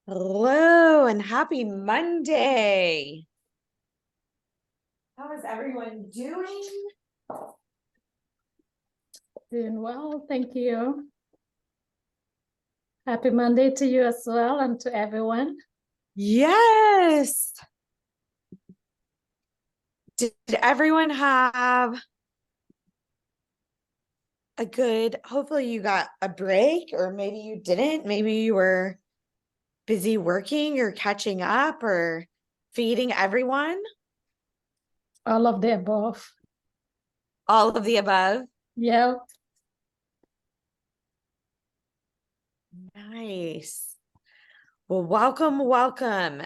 Hello and happy Monday. How is everyone doing? Doing well, thank you. Happy Monday to you as well and to everyone. Yes. Did everyone have a good, hopefully you got a break, or maybe you didn't. Maybe you were busy working or catching up or feeding everyone. All of the above. All of the above. Yeah. Nice. Well, welcome.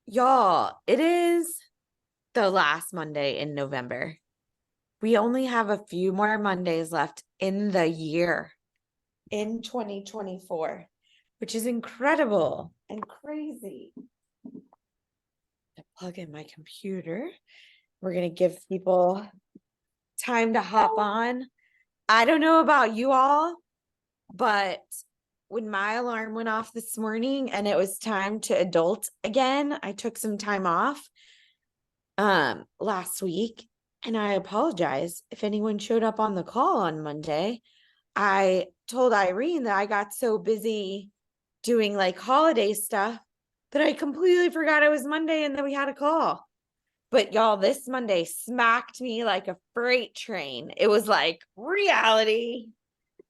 Y'all, it is the last Monday in November. We only have a few more Mondays left in the year in 2024, which is incredible and crazy. To plug in my computer. We're going to give people time to hop on. I don't know about you all, but when my alarm went off this morning and it was time to adult again, I took some time off last week, and I apologize if anyone showed up on the call on Monday. I told Irene that I got so busy doing like holiday stuff that I completely forgot it was Monday and that we had a call. But y'all, this Monday smacked me like a freight train. It was like reality.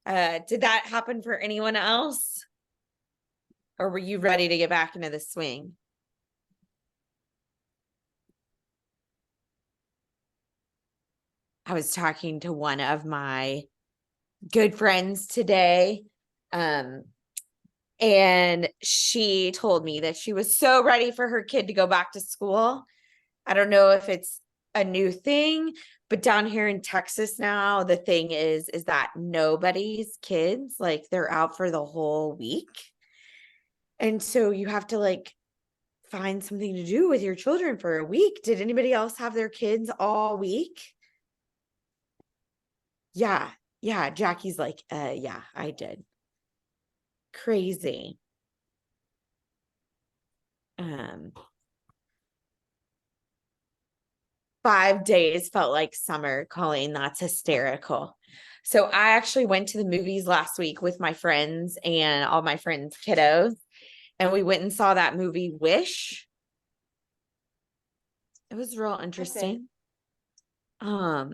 Did that happen for anyone else? Or were you ready to get back into the swing? I was talking to one of my good friends today. And she told me that she was so ready for her kid to go back to school. I don't know if it's a new thing, but down here in Texas now, the thing is that nobody's kids, like they're out for the whole week. And so you have to like find something to do with your children for a week. Did anybody else have their kids all week? Yeah. Yeah. Jackie's like, yeah, I did. Crazy. 5 days felt like summer, Colleen. That's hysterical. So I actually went to the movies last week with my friends and all my friends' kiddos, and we went and saw that movie Wish. It was real interesting. Well,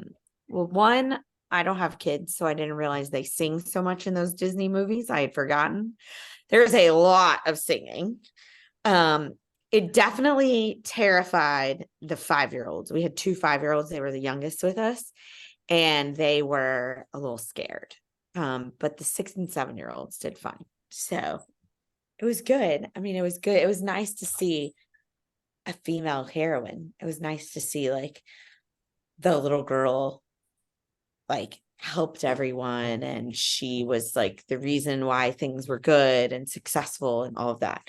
one, I don't have kids, so I didn't realize they sing so much in those Disney movies. I had forgotten. There's a lot of singing. It definitely terrified the 5-year-olds. We had 2 5-year-olds. They were the youngest with us, and they were a little scared. But the 6 and 7-year-olds did fine. So it was good. I mean, it was good. It was nice to see a female heroine. It was nice to see like the little girl like helped everyone, and she was like the reason why things were good and successful and all of that.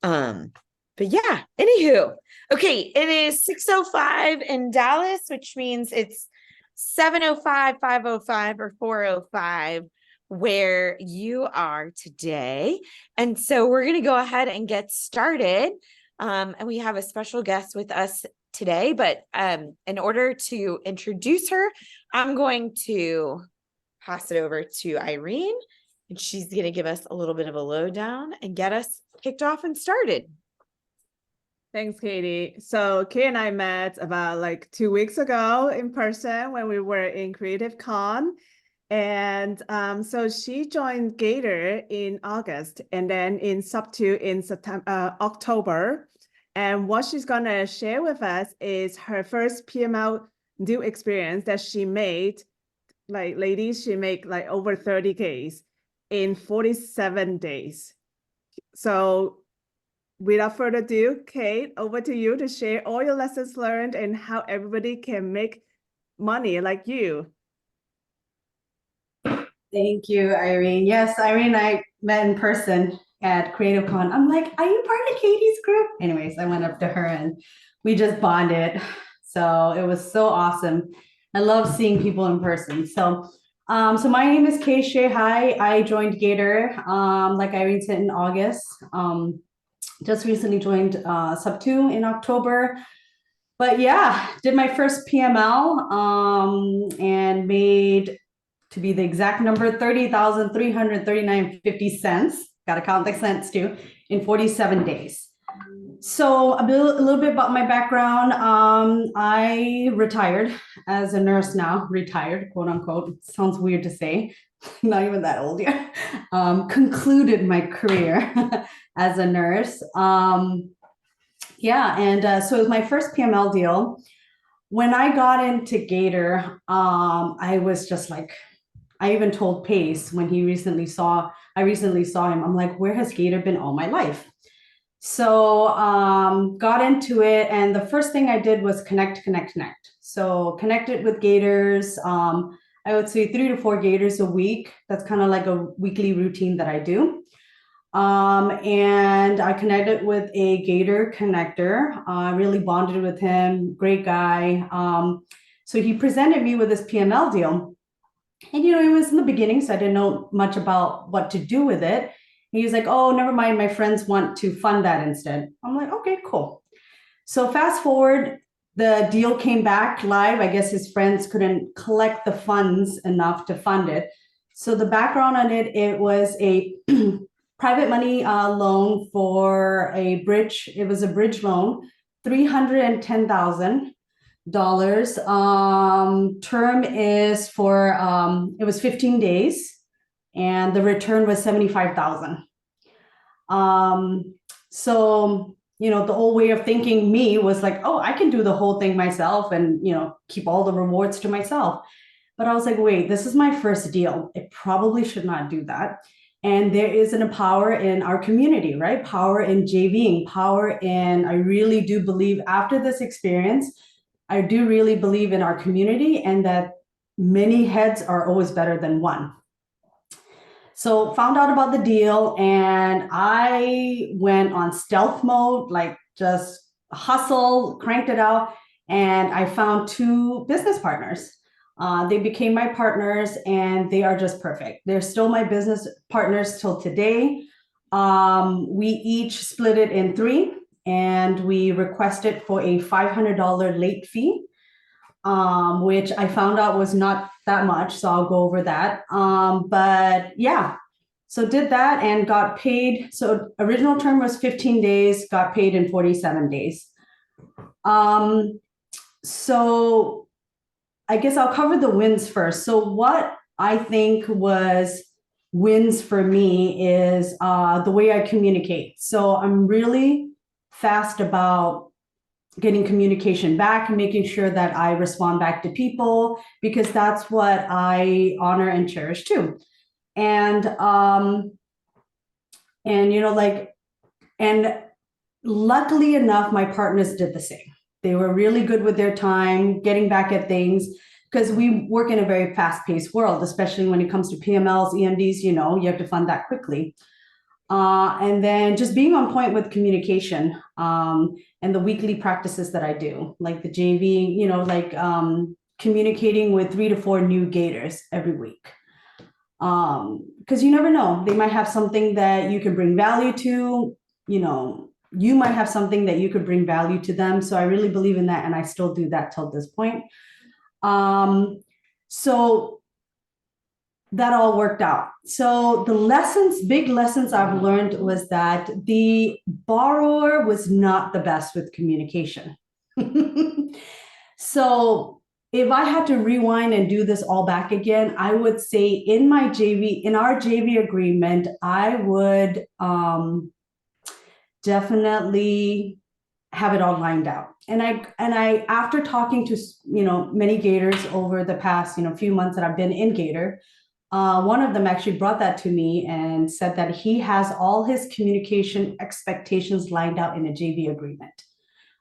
But yeah, anywho, okay, it is 6:05 in Dallas, which means it's 7:05, 5:05, or 4:05 where you are today. And so we're going to go ahead and get started. And we have a special guest with us today, but in order to introduce her, I'm going to pass it over to Irene, and she's going to give us a little bit of a lowdown and get us kicked off and started. Thanks, Katie. So Kay and I met about like 2 weeks ago in person when we were in Creative Con. And so she joined Gator in August and then in Sub2 in October. And what she's going to share with us is her first PML due experience that she made. Like ladies, she made like over 30Ks in 47 days. So without further ado, Kate, over to you to share all your lessons learned and how everybody can make money like you. Thank you, Irene. Yes, Irene and I met in person at Creative Con. I'm like, are you part of Katie's group? Anyways, I went up to her and we just bonded. So it was so awesome. I love seeing people in person. So So my name is Shehaj. I joined Gator, like Irene said, in August. Just recently joined Sub 2 in October. But yeah, did my first PML and made, to be the exact number, 30,339.50 cents. Got to count the cents too, in 47 days. So a little bit about my background. I retired as a nurse now, retired, quote unquote. Sounds weird to say, not even that old yet. Concluded my career as a nurse. Yeah, and so it was my first PML deal. When I got into Gator, I was just like, I even told Pace when I recently saw him, I'm like, where has Gator been all my life? So got into it, and the first thing I did was connect. So connected with Gators. I would say 3 to 4 Gators a week. That's kind of like a weekly routine that I do. And I connected with a Gator connector. I really bonded with him. Great guy. So he presented me with this PML deal. And, you know, it was in the beginning, so I didn't know much about what to do with it. He was like, oh, never mind, my friends want to fund that instead. I'm like, okay, cool. So fast forward, the deal came back live. I guess his friends couldn't collect the funds enough to fund it. So the background on it, it was a private money loan for a bridge. It was a bridge loan, $310,000. Term is for, it was 15 days. And the return was 75,000. So, you know, the old way of thinking me was like, oh, I can do the whole thing myself and, you know, keep all the rewards to myself. But I was like, wait, this is my first deal. I probably should not do that. And there is a power in our community, right? Power in JVing, power in, I really do believe after this experience, I do really believe in our community and that many heads are always better than one. So found out about the deal and I went on stealth mode, like just hustle, cranked it out. And I found 2 business partners. They became my partners and they are just perfect. They're still my business partners till today. We each split it in 3 and we requested for a $500 late fee, which I found out was not that much, so I'll go over that. But yeah, so did that and got paid. So original term was 15 days, got paid in 47 days. So I guess I'll cover the wins first. So what I think was wins for me is the way I communicate. So I'm really fast about getting communication back and making sure that I respond back to people because that's what I honor and cherish too. And you know, like, and luckily enough, my partners did the same. They were really good with their time, getting back at things because we work in a very fast-paced world, especially when it comes to PMLs, EMDs, you know, you have to fund that quickly. And then just being on point with communication and the weekly practices that I do, like the JV, you know, like communicating with 3 to 4 new Gators every week. Because you never know, they might have something that you can bring value to, you know, you might have something that you could bring value to them. So I really believe in that. And I still do that till this point. So that all worked out. So the lessons, big lessons I've learned was that the borrower was not the best with communication. So if I had to rewind and do this all back again, I would say in our JV agreement, I would definitely have it all lined out. And I, after talking to, you know, many Gators over the past, you know, few months that I've been in Gator, one of them actually brought that to me and said that he has all his communication expectations lined out in a JV agreement.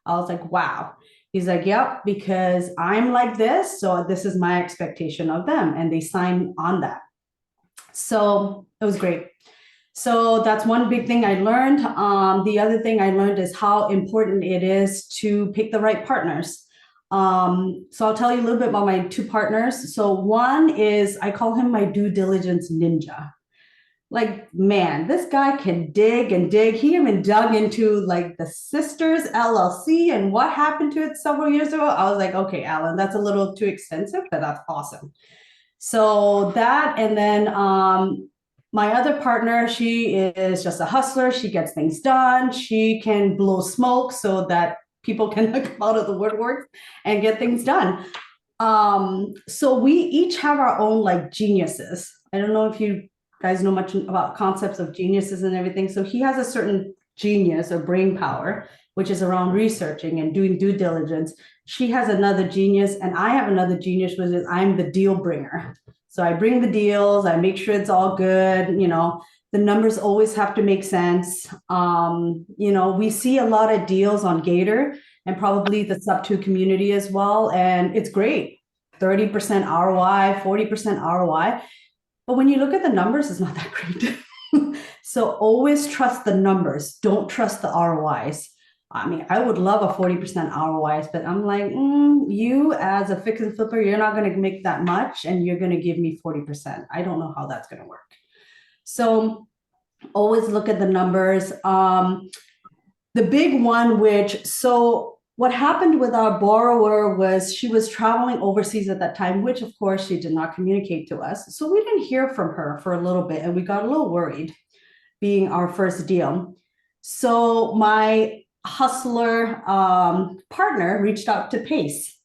I was like, wow. He's like, yep, because I'm like this, so this is my expectation of them, and they sign on that. So it was great. So that's one big thing I learned. The other thing I learned is how important it is to pick the right partners. So I'll tell you a little bit about my two partners. So one is, I call him my due diligence ninja. Like, man, this guy can dig and dig. He even dug into like the Sisters LLC and what happened to it several years ago. I was like, okay, Alan, that's a little too extensive, but that's awesome. So that, and then my other partner, she is just a hustler. She gets things done. She can blow smoke so that people can come out of the woodwork and get things done. So we each have our own like geniuses. I don't know if you guys know much about concepts of geniuses and everything. So he has a certain genius or brain power, which is around researching and doing due diligence. She has another genius, and I have another genius, which is I'm the deal bringer. So I bring the deals, I make sure it's all good. You know, the numbers always have to make sense. You know, we see a lot of deals on Gator and probably the sub-2 community as well. And it's great. 30% ROI, 40% ROI. But when you look at the numbers, it's not that great. So always trust the numbers. Don't trust the ROIs. I mean, I would love a 40% ROIs, but I'm like, you as a fix and flipper, you're not going to make that much and you're going to give me 40%. I don't know how that's going to work. So always look at the numbers. The big one, what happened with our borrower was she was traveling overseas at that time, which of course she did not communicate to us. So we didn't hear from her for a little bit and we got a little worried, being our first deal. So my hustler partner reached out to Pace.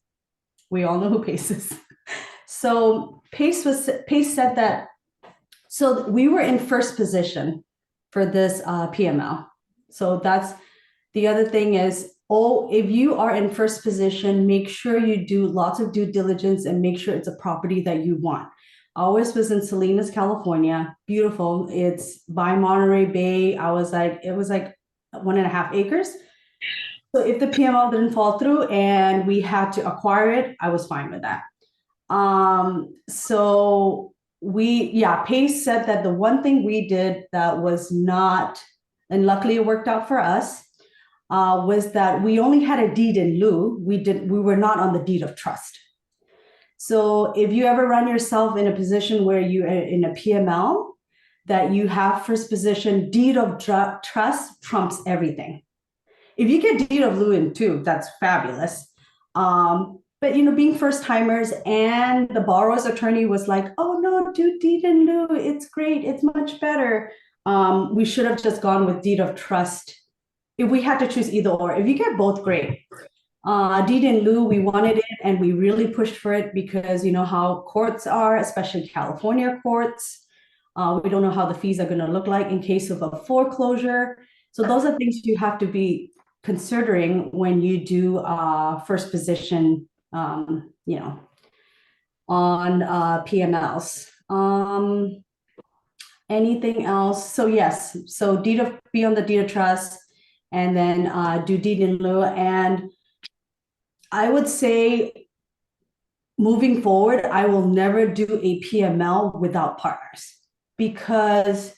We all know who Pace is. So Pace said that, so we were in first position for this PML. So that's the other thing is, if you are in first position, make sure you do lots of due diligence and make sure it's a property that you want. Ours was in Salinas, California. Beautiful. It's by Monterey Bay. It was like 1.5 acres. So if the PML didn't fall through and we had to acquire it, I was fine with that. Pace said that the one thing we did that was not, and luckily it worked out for us, was that we only had a deed in lieu. We were not on the deed of trust. So if you ever run yourself in a position where you in a PML that you have first position, deed of trust trumps everything. If you get deed of lieu in too, that's fabulous. But being first timers, and the borrower's attorney was like, "Oh no, do deed in lieu. It's great. It's much better." We should have just gone with deed of trust. If we had to choose either or, if you get both, great. Deed in lieu, we wanted it and we really pushed for it because you know how courts are, especially California courts. We don't know how the fees are going to look like in case of a foreclosure. So those are things you have to be considering when you do first position, on PMLs. Anything else? So yes, so be on the deed of trust, and then do deed in lieu. And I would say moving forward, I will never do a PML without partners because,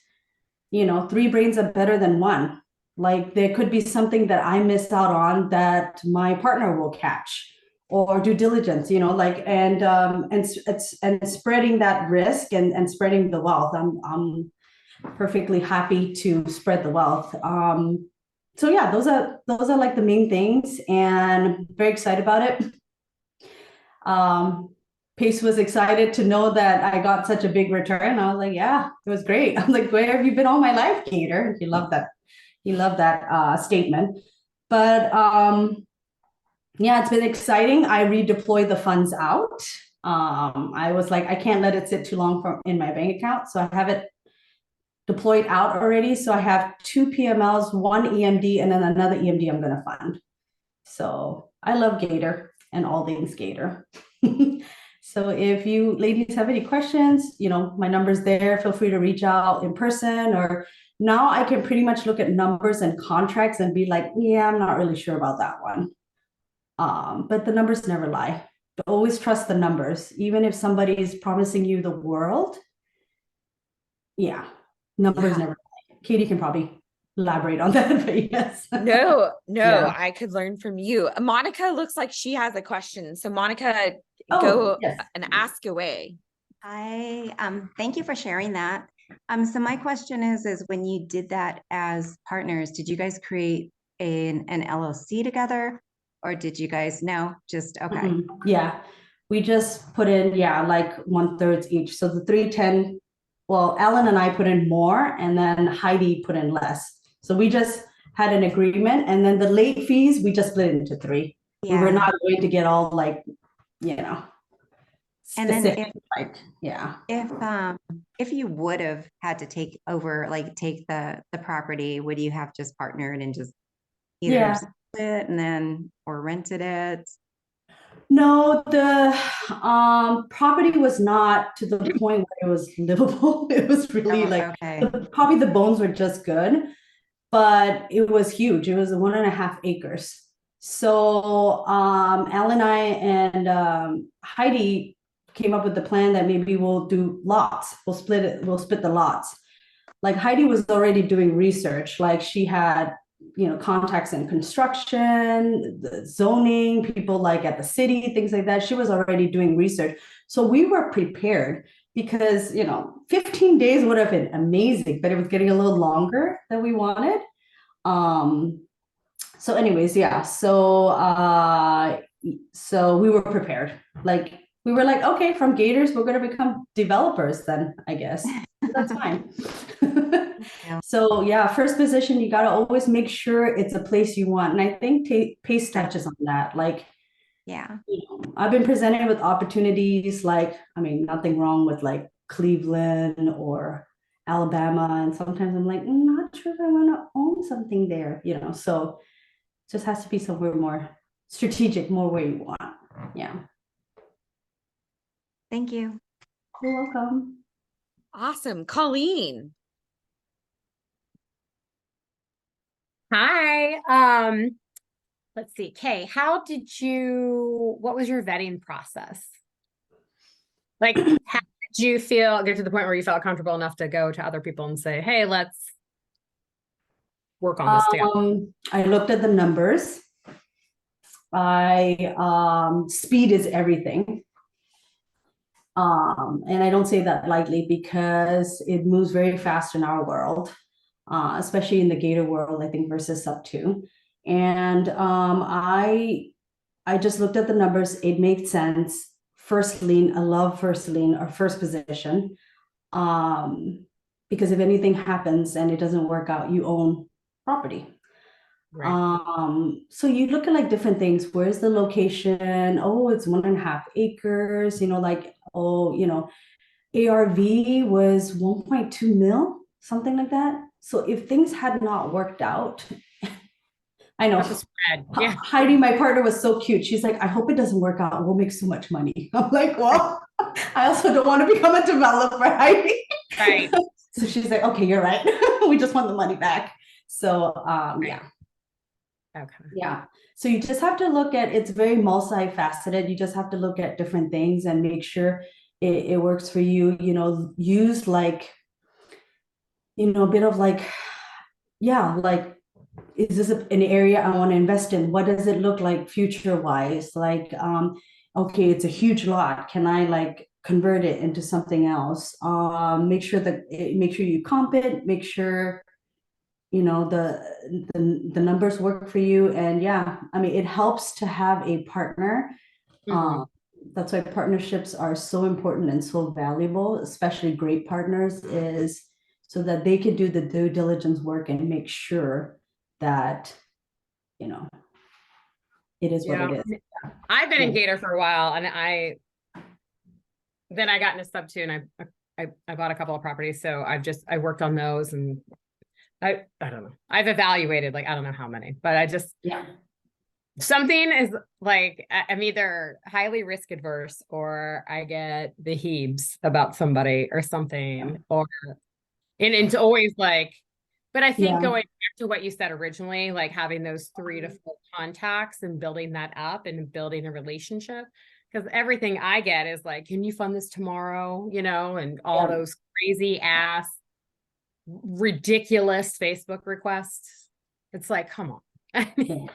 3 brains are better than one. Like there could be something that I missed out on that my partner will catch, or due diligence, and spreading that risk and spreading the wealth. I'm perfectly happy to spread the wealth. So yeah, those are like the main things, and very excited about it. Pace was excited to know that I got such a big return. I was like, yeah, it was great. I'm like, where have you been all my life, Gator? He loved that. He loved that statement. But yeah, it's been exciting. I redeployed the funds out. I was like, I can't let it sit too long in my bank account. So I have it deployed out already. So I have 2 PMLs, 1 EMD, and then another EMD I'm going to fund. So I love Gator and all things Gator. So if you ladies have any questions, my number's there. Feel free to reach out in person, or now I can pretty much look at numbers and contracts and be like, yeah, I'm not really sure about that one. But the numbers never lie. Always trust the numbers, even if somebody is promising you the world. Yeah, numbers never lie. Katie can probably elaborate on that, but yes. No, Yeah. I could learn from you. Monica looks like she has a question. So Monica, Oh, go yes. and ask away. Hi, thank you for sharing that. So my question is when you did that as partners, did you guys create an LLC together, or did you guys just okay? Mhm. Yeah, we just put in, like 1/3 each. So the 310, well, Ellen and I put in more, and then Heidi put in less. So we just had an agreement, and then the late fees, we just split it into 3. We were Yeah. not going to get all like, you know, And then specific, like, yeah. if you would have had to take over, like take the property, would you have just partnered and just either Yeah. split and then or rented it? No, the property was not to the point where it was livable. It was really Oh, like okay. probably the bones were just good, but it was huge. It was 1.5 acres. So Al and I and Heidi came up with the plan that maybe we'll do lots. We'll split it. We'll split the lots. Like Heidi was already doing research. Like she had contacts in construction, the zoning, people like at the city, things like that. She was already doing research. So we were prepared because, 15 days would have been amazing, but it was getting a little longer than we wanted. So anyways, yeah. So we were prepared. Like we were like, okay, from Gators, we're going to become developers then, I guess. That's fine. Yeah. So yeah, first position, you got to always make sure it's a place you want. And I think Pace touches on that. Like, Yeah. I've been presented with opportunities like, nothing wrong with like Cleveland or Alabama. And sometimes I'm like, not sure if I want to own something there, so it just has to be somewhere more strategic, more where you want. Yeah. Thank you. You're welcome. Awesome. Colleen. Hi. Let's see. Kay, what was your vetting process? Like, how did you get to the point where you felt comfortable enough to go to other people and say, hey, let's work on this together? I looked at the numbers. Speed is everything. And I don't say that lightly because it moves very fast in our world, especially in the Gator world, I think, versus sub 2. And I just looked at the numbers. It made sense. First lien, I love first lien or first position. Because if anything happens and it doesn't work out, you own property. Right. So you look at like different things. Where's the location? Oh, it's 1.5 acres, ARV was 1.2 mil, something like that. So if things had not worked out, I know. That's a spread. Yeah. Heidi, my partner, was so cute. She's like, I hope it doesn't work out. We'll make so much money. I'm like, well, I also don't want to become a developer, Heidi. Right. So she's like, okay, you're right. We just want the money back. So yeah. Okay. Yeah. So you just have to look at, it's very multifaceted. You just have to look at different things and make sure it works for you, use like, a bit of like, like, is this an area I want to invest in? What does it look like future wise? Like, okay, it's a huge lot. Can I like convert it into something else? Make sure you comp it, make sure the numbers work for you. And yeah, it helps to have a partner. That's why partnerships are so important and so valuable, especially great partners, is so that they can do the due diligence work and make sure that it is what it is. I've been in Gator for a while, and then I got into sub 2, and I bought a couple of properties. So I worked on those, and I don't know. I've evaluated like, I don't know how many, but I just, something is like, I'm either highly risk adverse or I get the heebs about somebody or something, and it's always like, but I think going back to what you said originally, like having those 3 to 4 contacts and building that up and building a relationship, because everything I get is like, can you fund this tomorrow? And all those crazy ass ridiculous Facebook requests. It's like, come on. Yeah.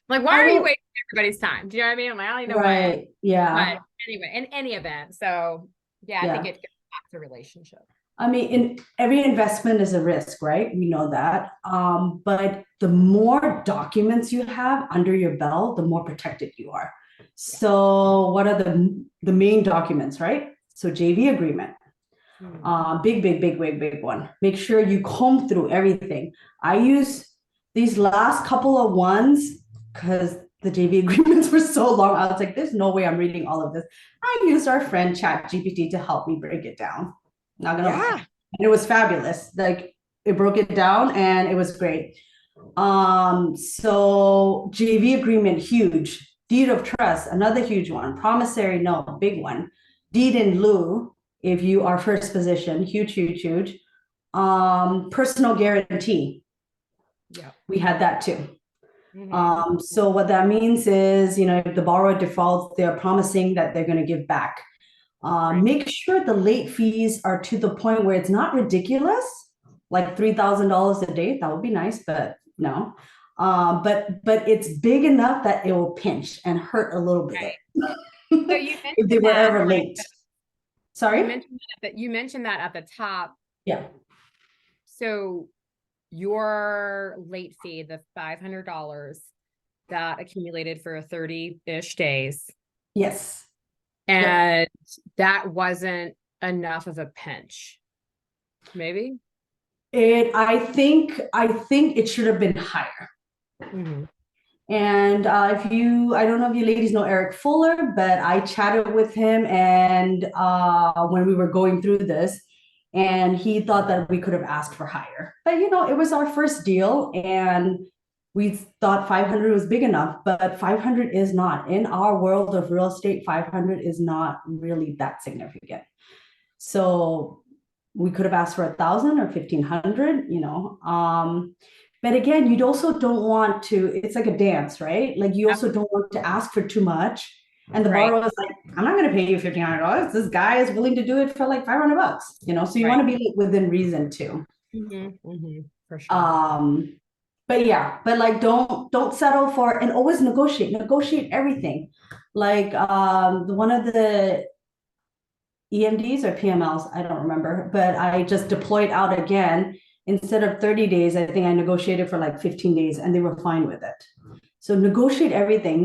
Like, why are you wasting everybody's time? Do you know what I mean? I'm like, I don't even know why. Right. Yeah. But anyway, in any event, so yeah, I think it gets back to relationship. I mean, in every investment is a risk, right? We know that. But the more documents you have under your belt, the more protected you are. So what are the main documents, right? So JV agreement, big one. Make sure you comb through everything. I use these last couple of ones because the JV agreements were so long. I was like, there's no way I'm reading all of this. I used our friend ChatGPT to help me break it down. Not gonna lie. And it was fabulous. Like it broke it down and it was great. So JV agreement, huge. Deed of trust, another huge one. Promissory note, big one. Deed in lieu, if you are first position, huge. Personal guarantee. Yeah. We had that too. So what that means is, if the borrower defaults, they're promising that they're going to give back. Make sure the late fees are to the point where it's not ridiculous, like $3,000 a day. That would be nice, but no. But it's big enough that it will pinch and hurt a little bit. So you if they were ever late. Sorry? You mentioned that at the top. Yeah. So your late fee, the $500 that accumulated for 30-ish days. Yes. And that wasn't enough of a pinch. Maybe? I think it should have been higher. And I don't know if you ladies know Eric Fuller, but I chatted with him and when we were going through this, and he thought that we could have asked for higher. But it was our first deal and we thought 500 was big enough, but 500 is not. In our world of real estate, 500 is not really that significant. So we could have asked for 1,000 or 1,500, but again, you also don't want to, it's like a dance, right? Like you also don't want to ask for too much. And the borrower was like, I'm not going to pay you $1,500. This guy is willing to do it for like $500, so you want to be within reason too. For sure. But like, don't settle for, and always negotiate everything. Like one of the EMDs or PMLs, I don't remember, but I just deployed out again. Instead of 30 days, I think I negotiated for like 15 days and they were fine with it. So negotiate everything,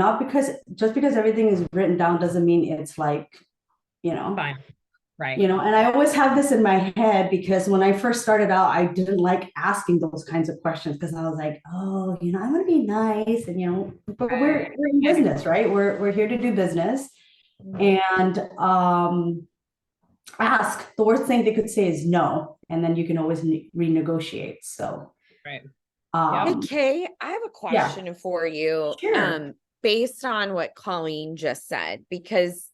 just because everything is written down doesn't mean it's like, fine. Right. And I always have this in my head because when I first started out, I didn't like asking those kinds of questions because I was like, oh, I want to be nice. And, but we're in business, right? We're here to do business. And ask. The worst thing they could say is no. And then you can always renegotiate. So. Right. Hey, Kay, I have a question for you. Sure. Based on what Colleen just said, because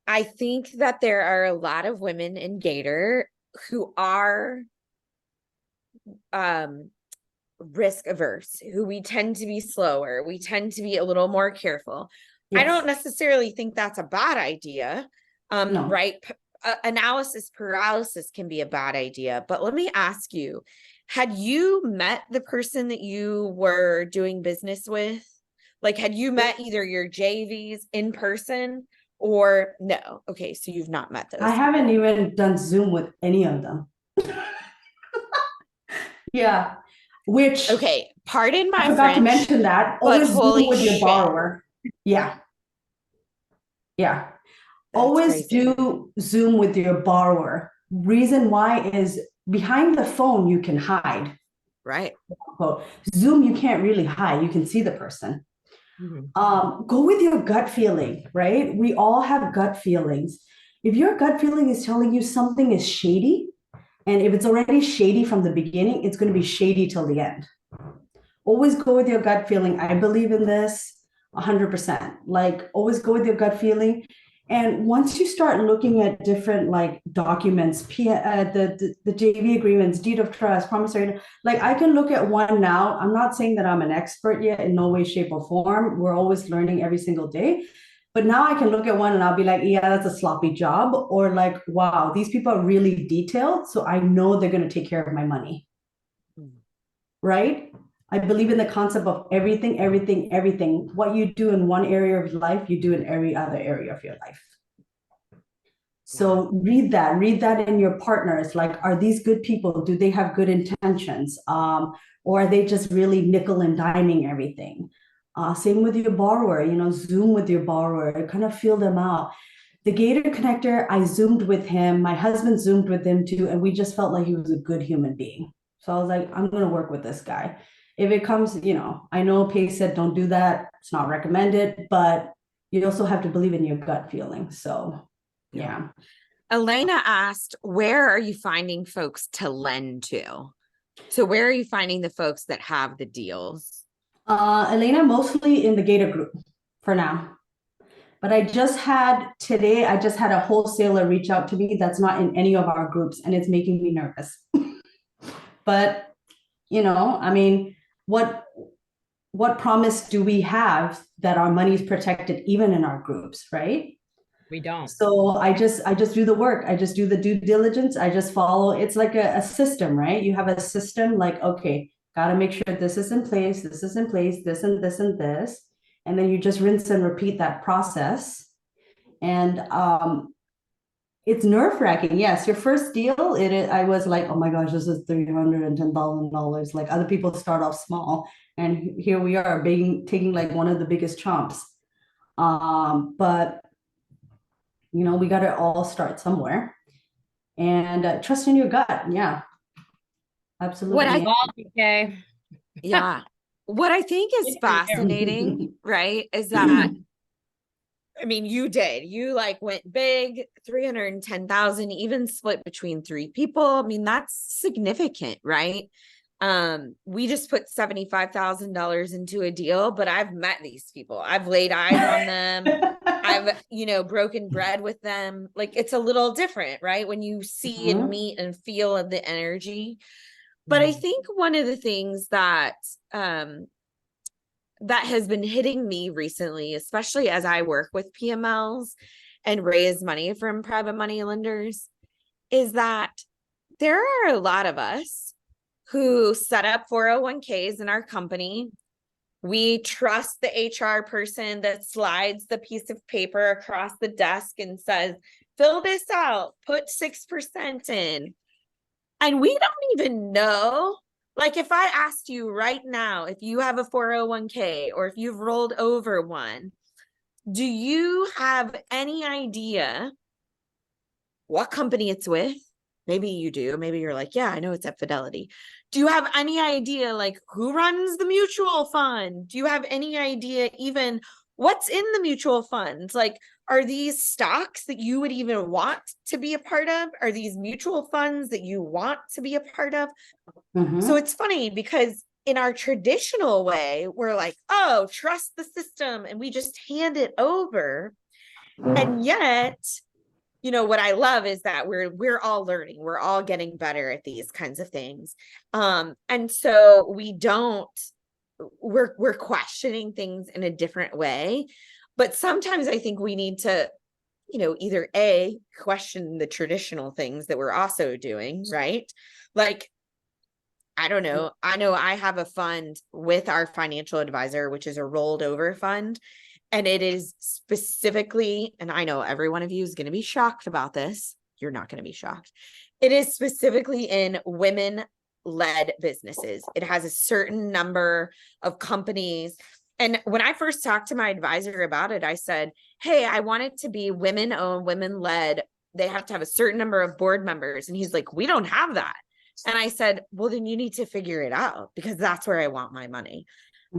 I think that there are a lot of women in Gator who are risk averse, who we tend to be slower. We tend to be a little more careful. Yes. I don't necessarily think that's a bad idea. No. Right? Analysis paralysis can be a bad idea. But let me ask you, had you met the person that you were doing business with? Like, had you met either your JVs in person or no? Okay, so you've not met those. I haven't even done Zoom with any of them. Yeah. Which, okay, pardon my I forgot to mention that. Always Zoom with your borrower. Yeah. That's always crazy. do Zoom with your borrower. Reason why is behind the phone, you can hide. Right. Zoom, you can't really hide. You can see the person. Mm-hmm. Go with your gut feeling, right? We all have gut feelings. If your gut feeling is telling you something is shady, and if it's already shady from the beginning, it's going to be shady till the end. Always go with your gut feeling. I believe in this 100%. Like, always go with your gut feeling. And once you start looking at different like documents, the JV agreements, deed of trust, promissory, like I can look at one now. I'm not saying that I'm an expert yet in no way, shape, or form. We're always learning every single day. But now I can look at one and I'll be like, yeah, that's a sloppy job. Or like, wow, these people are really detailed. So I know they're going to take care of my money. Right? I believe in the concept of everything, everything, everything. What you do in one area of life, you do in every other area of your life. So read that in your partners. Like, are these good people? Do they have good intentions? Or are they just really nickel and diming everything? Same with your borrower, Zoom with your borrower, kind of feel them out. The Gator connector, I Zoomed with him. My husband Zoomed with him too. And we just felt like he was a good human being. So I was like, I'm going to work with this guy. If it comes, I know Pace said don't do that. It's not recommended, but you also have to believe in your gut feeling. So yeah. Elena asked, where are you finding folks to lend to? So where are you finding the folks that have the deals? Elena, mostly in the Gator group for now. But I just had a wholesaler reach out to me that's not in any of our groups, and it's making me nervous. But, I mean, what promise do we have that our money is protected even in our groups, right? We don't. So I just do the work. I just do the due diligence. I just follow. It's like a system, right? You have a system like, okay, got to make sure this is in place, this is in place, this and this and this. And then you just rinse and repeat that process. And it's nerve-wracking. Yes, your first deal, I was like, oh my gosh, this is $310,000. Like other people start off small. And here we are taking like one of the biggest chomps. But we got to all start somewhere, and trust in your gut. Yeah, absolutely. Okay. Yeah. What I think is fascinating, right, is that, I mean, you like went big, 310,000, even split between 3 people. I mean, that's significant, right? We just put $75,000 into a deal, but I've met these people. I've laid eyes on them. I've, broken bread with them. Like, it's a little different, right? When you see and meet and feel the energy. But I think one of the things that that has been hitting me recently, especially as I work with PMLs and raise money from private money lenders, is that there are a lot of us who set up 401ks in our company. We trust the HR person that slides the piece of paper across the desk and says, fill this out, put 6% in. And we don't even know. Like, if I asked you right now, if you have a 401k or if you've rolled over one, do you have any idea what company it's with? Maybe you do. Maybe you're like, yeah, I know it's at Fidelity. Do you have any idea, like, who runs the mutual fund? Do you have any idea even what's in the mutual funds? Like, are these stocks that you would even want to be a part of? Are these mutual funds that you want to be a part of? So it's funny because in our traditional way, we're like, oh, trust the system, and we just hand it over. And yet, what I love is that we're all learning. We're all getting better at these kinds of things. And so we're questioning things in a different way. But sometimes I think we need to, either question the traditional things that we're also doing, right? Like, I don't know. I know I have a fund with our financial advisor, which is a rolled over fund. And it is specifically, and I know every one of you is going to be shocked about this. You're not going to be shocked. It is specifically in women-led businesses. It has a certain number of companies. And when I first talked to my advisor about it, I said, hey, I want it to be women-owned, women-led. They have to have a certain number of board members. And he's like, we don't have that. And I said, well, then you need to figure it out, because that's where I want my money.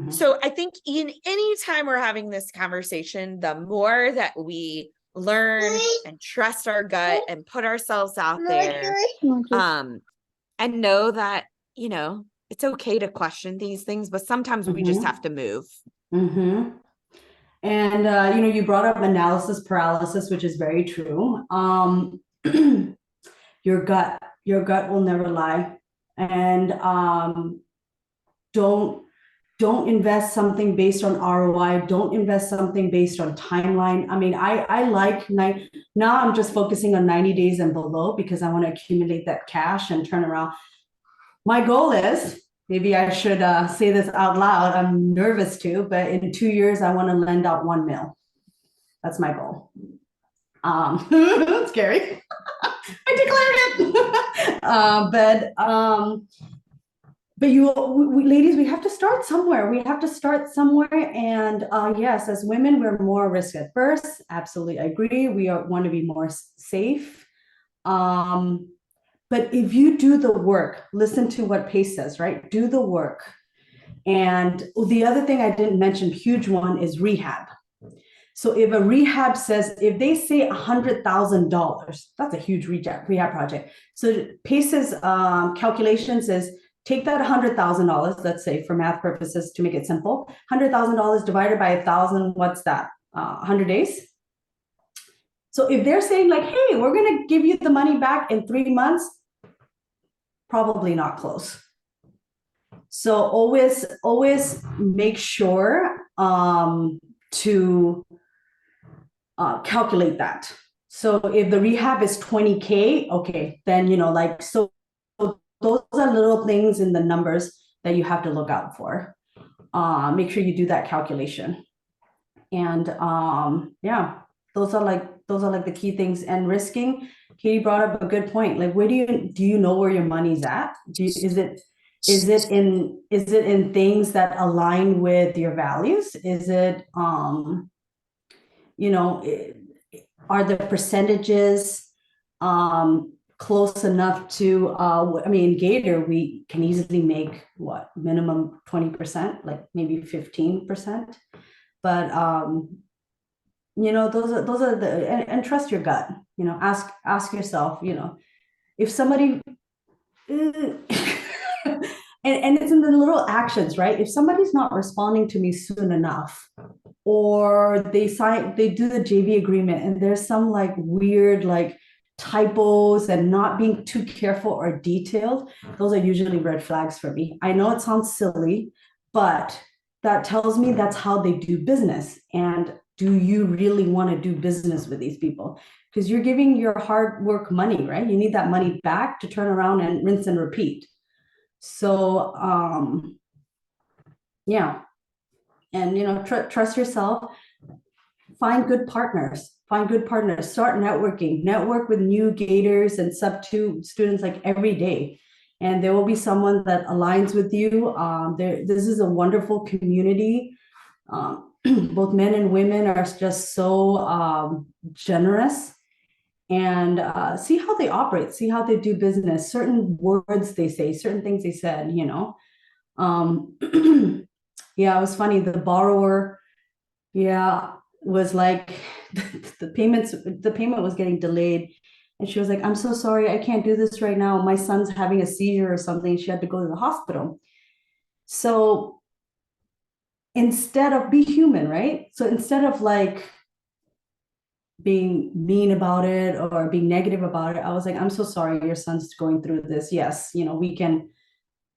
So I think in any time we're having this conversation, the more that we learn and trust our gut and put ourselves out there, and know that, it's okay to question these things, but sometimes we just have to move. And, you brought up analysis paralysis, which is very true. Your gut will never lie. And don't don't invest something based on ROI. Don't invest something based on timeline. I mean, I like now I'm just focusing on 90 days and below because I want to accumulate that cash and turn around. My goal is, maybe I should say this out loud. I'm nervous too, but in 2 years, I want to lend out 1 mil. That's my goal. Scary. I declared it. But ladies, we have to start somewhere. We have to start somewhere. And yes, as women, we're more risk adverse. Absolutely, I agree. We want to be more safe. But if you do the work, listen to what Pace says, right? Do the work. And the other thing I didn't mention, huge one, is rehab. So if a rehab says, if they say $100,000, that's a huge rehab project. So Pace's calculations is take that $100,000, let's say for math purposes to make it simple, $100,000 divided by 1,000, what's that? 100 days. So if they're saying like, hey, we're going to give you the money back in 3 months, probably not close. So always make sure to calculate that. So if the rehab is 20K, okay, then, so those are little things in the numbers that you have to look out for. Make sure you do that calculation. And yeah, those are like the key things. And risking, Katie brought up a good point. Like, where do you know where your money's at? Is it in things that align with your values? Is it are the percentages close enough to in Gator we can easily make what, minimum 20%, like maybe 15%, but those are the, and trust your gut, ask yourself, if somebody and it's in the little actions, right? If somebody's not responding to me soon enough, or they do the JV agreement and there's some like weird like typos and not being too careful or detailed, those are usually red flags for me. I know it sounds silly, but that tells me that's how they do business. And do you really want to do business with these people? Because you're giving your hard work money, right? You need that money back to turn around and rinse and repeat. So yeah, and trust yourself. Find good partners. Start network with new Gators and sub 2 students like every day, and there will be someone that aligns with you. This is a wonderful community. Both men and women are just so generous, and see how they operate, see how they do business, certain words they say, certain things they said, yeah, it was funny. The borrower, was like, the payment was getting delayed. And she was like, I'm so sorry, I can't do this right now. My son's having a seizure or something. She had to go to the hospital. So instead of, be human, right? So instead of like being mean about it or being negative about it, I was like, I'm so sorry your son's going through this. Yes, we can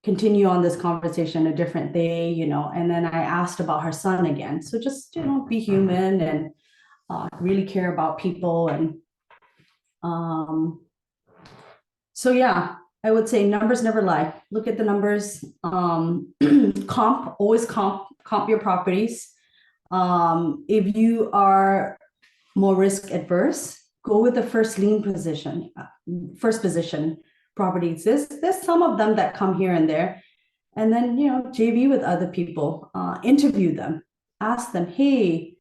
continue on this conversation a different day, and then I asked about her son again. So just, be human and really care about people. And so, yeah, I would say numbers never lie. Look at the numbers. Always comp your properties. If you are more risk adverse, go with the first position properties. There's some of them that come here and there, and then JV with other people, interview them, ask them, hey,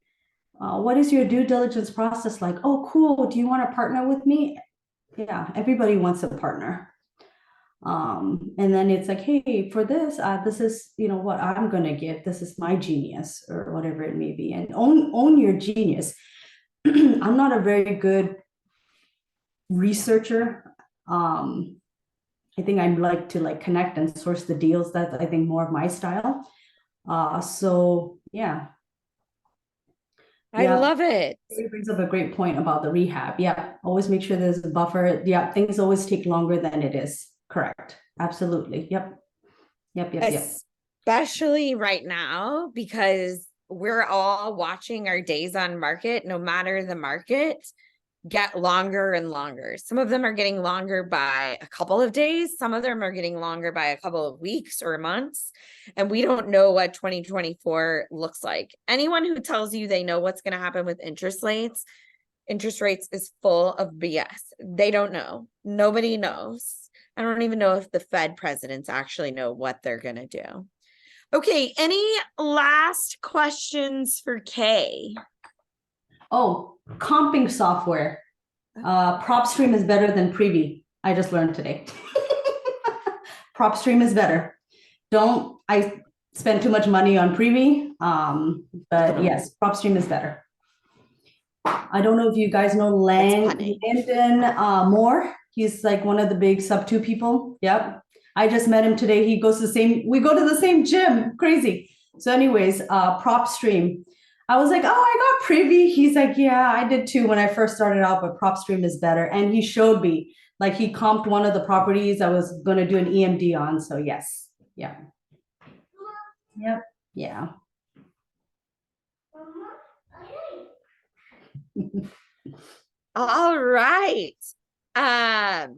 what is your due diligence process like? Oh, cool, do you want to partner with me? Yeah, everybody wants a partner. And then it's like, hey, for this is what I'm gonna give, this is my genius, or whatever it may be, and own your genius. I'm not a very good researcher. I think I'd like to connect and source the deals. That's, I think, more of my style. So yeah. I love it. It brings up a great point about the rehab. Yeah, always make sure there's a buffer. Yeah, things always take longer than it is. Correct. Absolutely. Yep. especially right now, because we're all watching our days on market, no matter the market, get longer and longer. Some of them are getting longer by a couple of days. Some of them are getting longer by a couple of weeks or months. And we don't know what 2024 looks like. Anyone who tells you they know what's going to happen with interest rates is full of BS. They don't know. Nobody knows. I don't even know if the Fed presidents actually know what they're going to do. Okay. Any last questions for Kay? Oh, comping software. PropStream is better than Privy. I just learned today. PropStream is better. I spend too much money on Privy, but yes, PropStream is better. I don't know if you guys know Landon Moore. He's like one of the big sub-2 people. Yep. I just met him today. We go to the same gym. Crazy. So anyways, PropStream. I was like, oh, I got Privy. He's like, yeah, I did too when I first started out, but PropStream is better. And he showed me, like he comped one of the properties I was going to do an EMD on. So yes. Yeah. Yep. Yeah. All right. I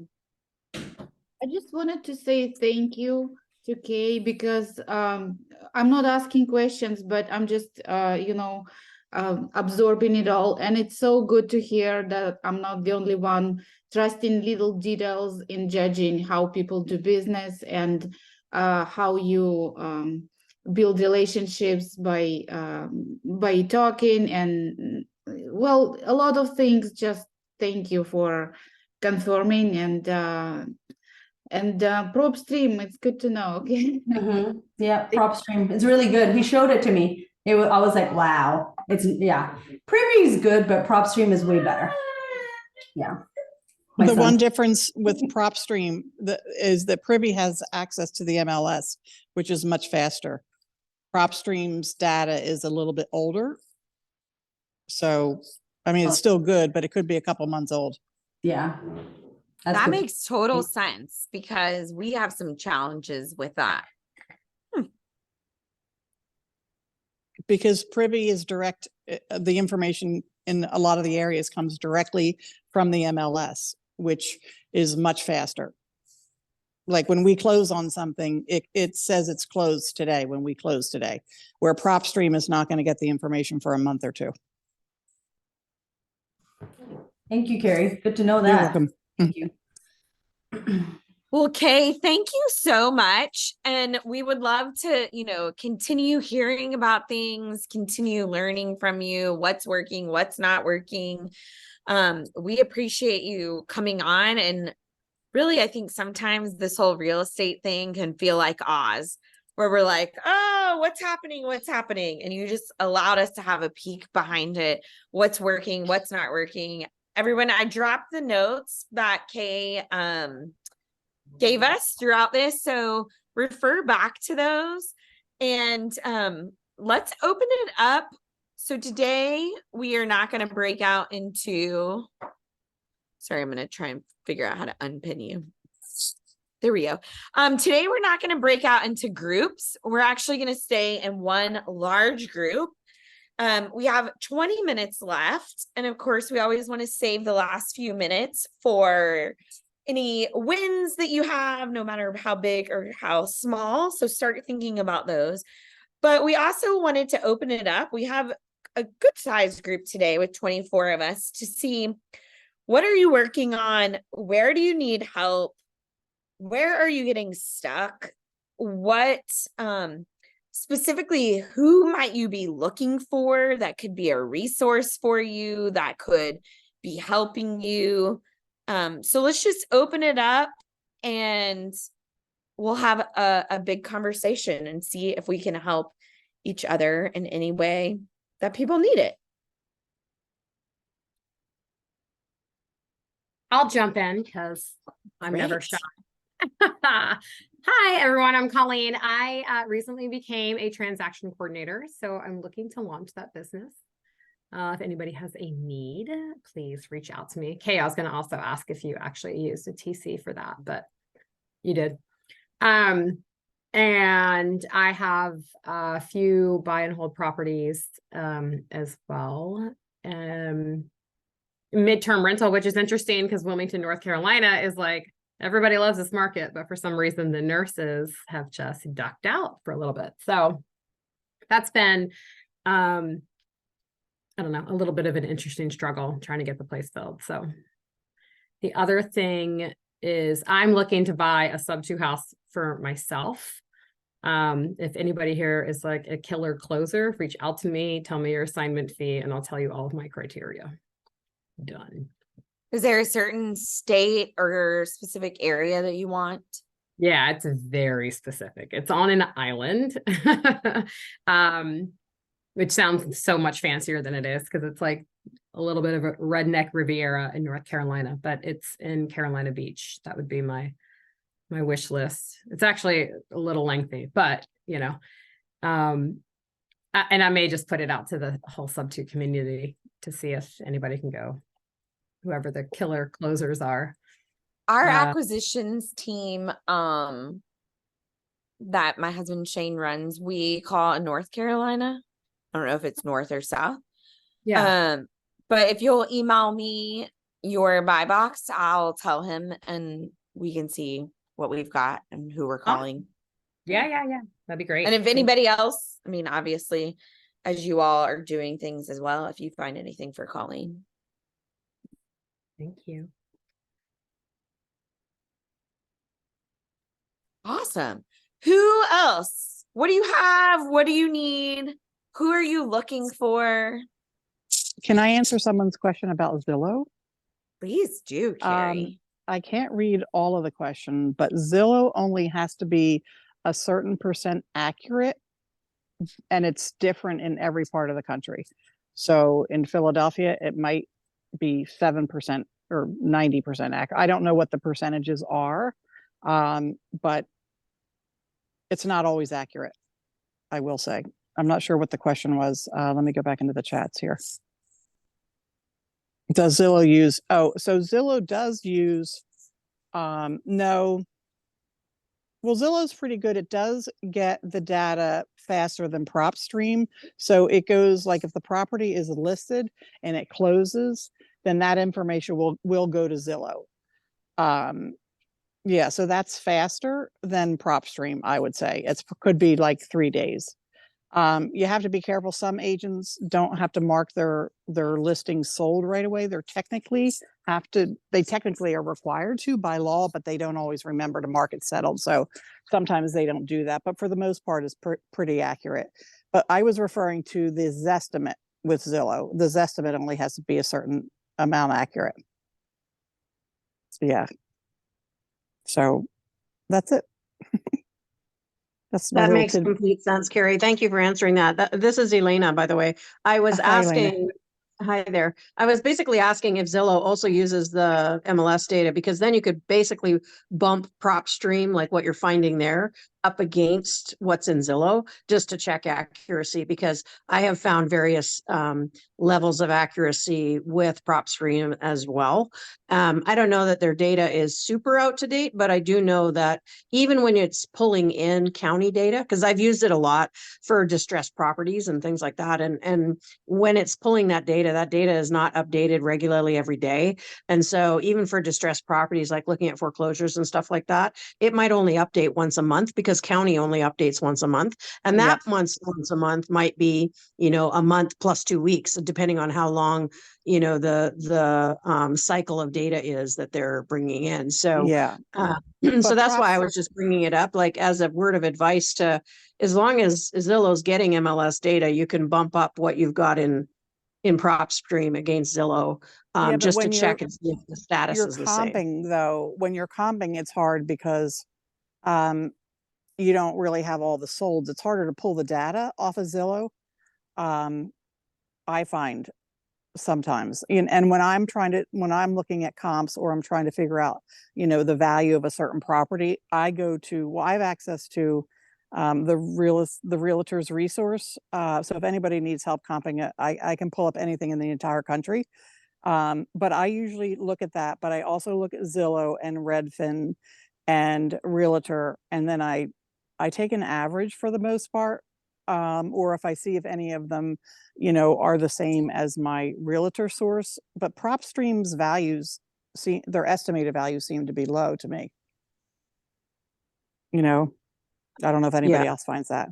just wanted to say thank you to Kay because I'm not asking questions, but I'm just absorbing it all. And it's so good to hear that I'm not the only one trusting little details in judging how people do business and how you build relationships by talking and well, a lot of things. Just thank you for confirming and PropStream, it's good to know. Okay. Mm-hmm. Yeah, PropStream. It's really good. He showed it to me. I was like, wow. Privy is good, but PropStream is way better. Yeah. The one difference with PropStream is that Privy has access to the MLS, which is much faster. PropStream's data is a little bit older. So, I mean, it's still good, but it could be a couple months old. Yeah. That makes total sense because we have some challenges with that. Because Privy is direct, the information in a lot of the areas comes directly from the MLS, which is much faster. Like when we close on something, it says it's closed today when we close today, where PropStream is not going to get the information for a month or two. Thank you, Carrie. Good to know that. You're welcome. Thank you. Well, Kay, thank you so much. And we would love to, continue hearing about things, continue learning from you, what's working, what's not working. We appreciate you coming on. And really, I think sometimes this whole real estate thing can feel like Oz, where we're like, oh, what's happening? What's happening? And you just allowed us to have a peek behind it. What's working, what's not working. Everyone, I dropped the notes that Kay gave us throughout this. So refer back to those and let's open it up. So today we are not going to break out into, sorry, I'm going to try and figure out how to unpin you. There we go. Today we're not going to break out into groups. We're actually going to stay in one large group. We have 20 minutes left. And of course, we always want to save the last few minutes for any wins that you have, no matter how big or how small. So start thinking about those. But we also wanted to open it up. We have a good sized group today with 24 of us to see what are you working on? Where do you need help? Where are you getting stuck? What, specifically, who might you be looking for that could be a resource for you, that could be helping you? So let's just open it up and we'll have a big conversation and see if we can help each other in any way that people need it. I'll jump in because I'm never Great. shy. Hi, everyone. I'm Colleen. I recently became a transaction coordinator, so I'm looking to launch that business. If anybody has a need, please reach out to me. Kay, I was going to also ask if you actually used a TC for that, but you did. And And I have a few buy and hold properties as well. Midterm rental, which is interesting because Wilmington, North Carolina is like, everybody loves this market, but for some reason the nurses have just ducked out for a little bit. So that's been, I don't know, a little bit of an interesting struggle trying to get the place filled. So the other thing is I'm looking to buy a sub-2 house for myself. If anybody here is like a killer closer, reach out to me, tell me your assignment fee, and I'll tell you all of my criteria. Done. Is there a certain state or specific area that you want? Yeah, it's very specific. It's on an island, which sounds so much fancier than it is because it's like a little bit of a redneck Riviera in North Carolina, but it's in Carolina Beach. That would be my wish list. It's actually a little lengthy, but you know, and I may just put it out to the whole sub-2 community to see if anybody can go, whoever the killer closers are. Our acquisitions team, that my husband Shane runs, we call North Carolina. I don't know if it's north or south. Yeah. But if you'll email me your buy box, I'll tell him and we can see what we've got and who we're calling. Yeah. That'd be great. And if anybody else, I mean, obviously, as you all are doing things as well, if you find anything for Colleen. Thank you. Awesome. Who else? What do you have? What do you need? Who are you looking for? Can I answer someone's question about Zillow? Please do, Carrie. I can't read all of the question, but Zillow only has to be a certain percent accurate, and it's different in every part of the country. So in Philadelphia, it might be 7% or 90% accurate. I don't know what the percentages are, but it's not always accurate, I will say. I'm not sure what the question was. Let me go back into the chats here. Does Zillow use, so Zillow does use, no. Well, Zillow's pretty good. It does get the data faster than PropStream. So it goes like if the property is listed and it closes, then that information will go to Zillow. Yeah, so that's faster than PropStream, I would say. It could be like 3 days. You have to be careful. Some agents don't have to mark their listings sold right away. They technically are required to by law, but they don't always remember to mark it settled. So sometimes they don't do that, but for the most part, it's pretty accurate. But I was referring to the Zestimate with Zillow. The Zestimate only has to be a certain amount accurate. Yeah. So that's it. That makes complete sense, Carrie. Thank you for answering that. This is Elena, by the way. I was asking, hi there. I was basically asking if Zillow also uses the MLS data, because then you could basically bump PropStream, like what you're finding there, up against what's in Zillow just to check accuracy, because I have found various levels of accuracy with PropStream as well. I don't know that their data is super out to date, but I do know that even when it's pulling in county data, because I've used it a lot for distressed properties and things like that. And when it's pulling that data is not updated regularly every day. And so even for distressed properties, like looking at foreclosures and stuff like that, it might only update once a month because county only updates once a month. And that once a month might be, a month plus 2 weeks, depending on how long, the cycle of data is that they're bringing in. So, yeah. So that's why I was just bringing it up, like as a word of advice to, as long as Zillow's getting MLS data, you can bump up what you've got in PropStream against Zillow, just to check and see if the status is the same. Comping, though, when you're comping, it's hard because you don't really have all the solds. It's harder to pull the data off of Zillow. I find sometimes, and when I'm looking at comps or I'm trying to figure out, the value of a certain property, I have access to the realtor's resource. So if anybody needs help comping it, I can pull up anything in the entire country. But I usually look at that, but I also look at Zillow and Redfin and Realtor, and then I I take an average for the most part. Or if I see if any of them, you know, are the same as my realtor source, but PropStream's values their estimated values seem to be low to me. You know, I don't know if anybody else finds that.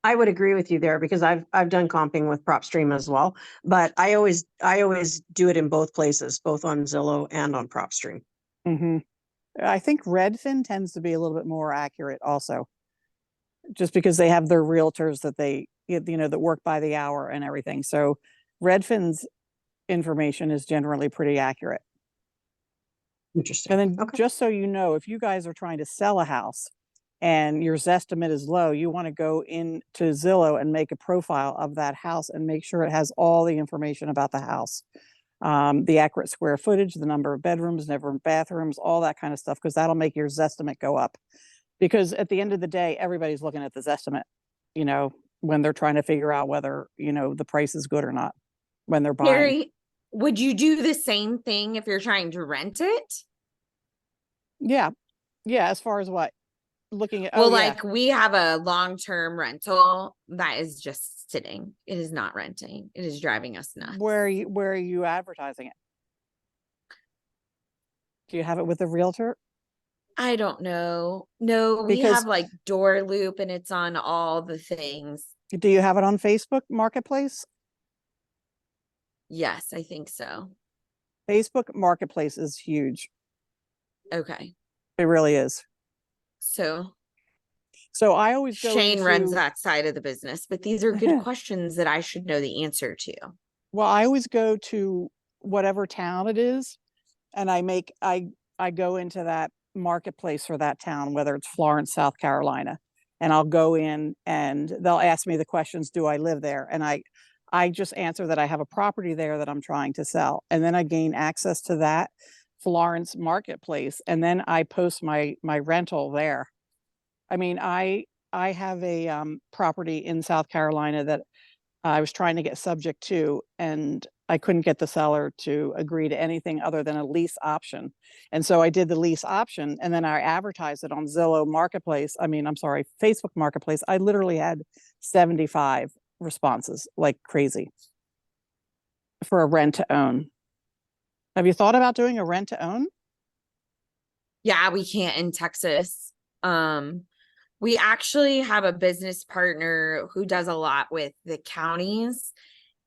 I would agree with you there because I've done comping with PropStream as well, but I always do it in both places, both on Zillow and on PropStream. Mm-hmm. I think Redfin tends to be a little bit more accurate also, just because they have their realtors that they, you know, that work by the hour and everything. So Redfin's information is generally pretty accurate. Interesting. And then Okay. just so you know, if you guys are trying to sell a house and your Zestimate is low, you want to go into Zillow and make a profile of that house and make sure it has all the information about the house. The accurate square footage, the number of bedrooms, number of bathrooms, all that kind of stuff, because that'll make your Zestimate go up. Because at the end of the day, everybody's looking at the Zestimate, you know, when they're trying to figure out whether, you know, the price is good or not when they're buying. Gary, would you do the same thing if you're trying to rent it? Yeah. Yeah. As far as what? Looking at, Well, oh, yeah. like we have a long-term rental that is just sitting. It is not renting. It is driving us nuts. Where are you advertising it? Do you have it with a realtor? I don't know. No, we Because- have like Door Loop and it's on all the things. Do you have it on Facebook Marketplace? Yes, I think so. Facebook Marketplace is huge. Okay. It really is. So So I always go Shane runs into- that side of the business, but these are good questions that I should know the answer to. Well, I always go to whatever town it is, and I go into that marketplace for that town, whether it's Florence, South Carolina, and I'll go in and they'll ask me the questions, do I live there? And I just answer that I have a property there that I'm trying to sell. And then I gain access to that Florence marketplace, and then I post my rental there. I mean, I have a property in South Carolina that I was trying to get subject to, and I couldn't get the seller to agree to anything other than a lease option. And so I did the lease option, and then I advertised it on Zillow Marketplace. I mean, I'm sorry, Facebook Marketplace. I literally had 75 responses, like crazy, for a rent to own. Have you thought about doing a rent to own? Yeah, we can't in Texas. We actually have a business partner who does a lot with the counties.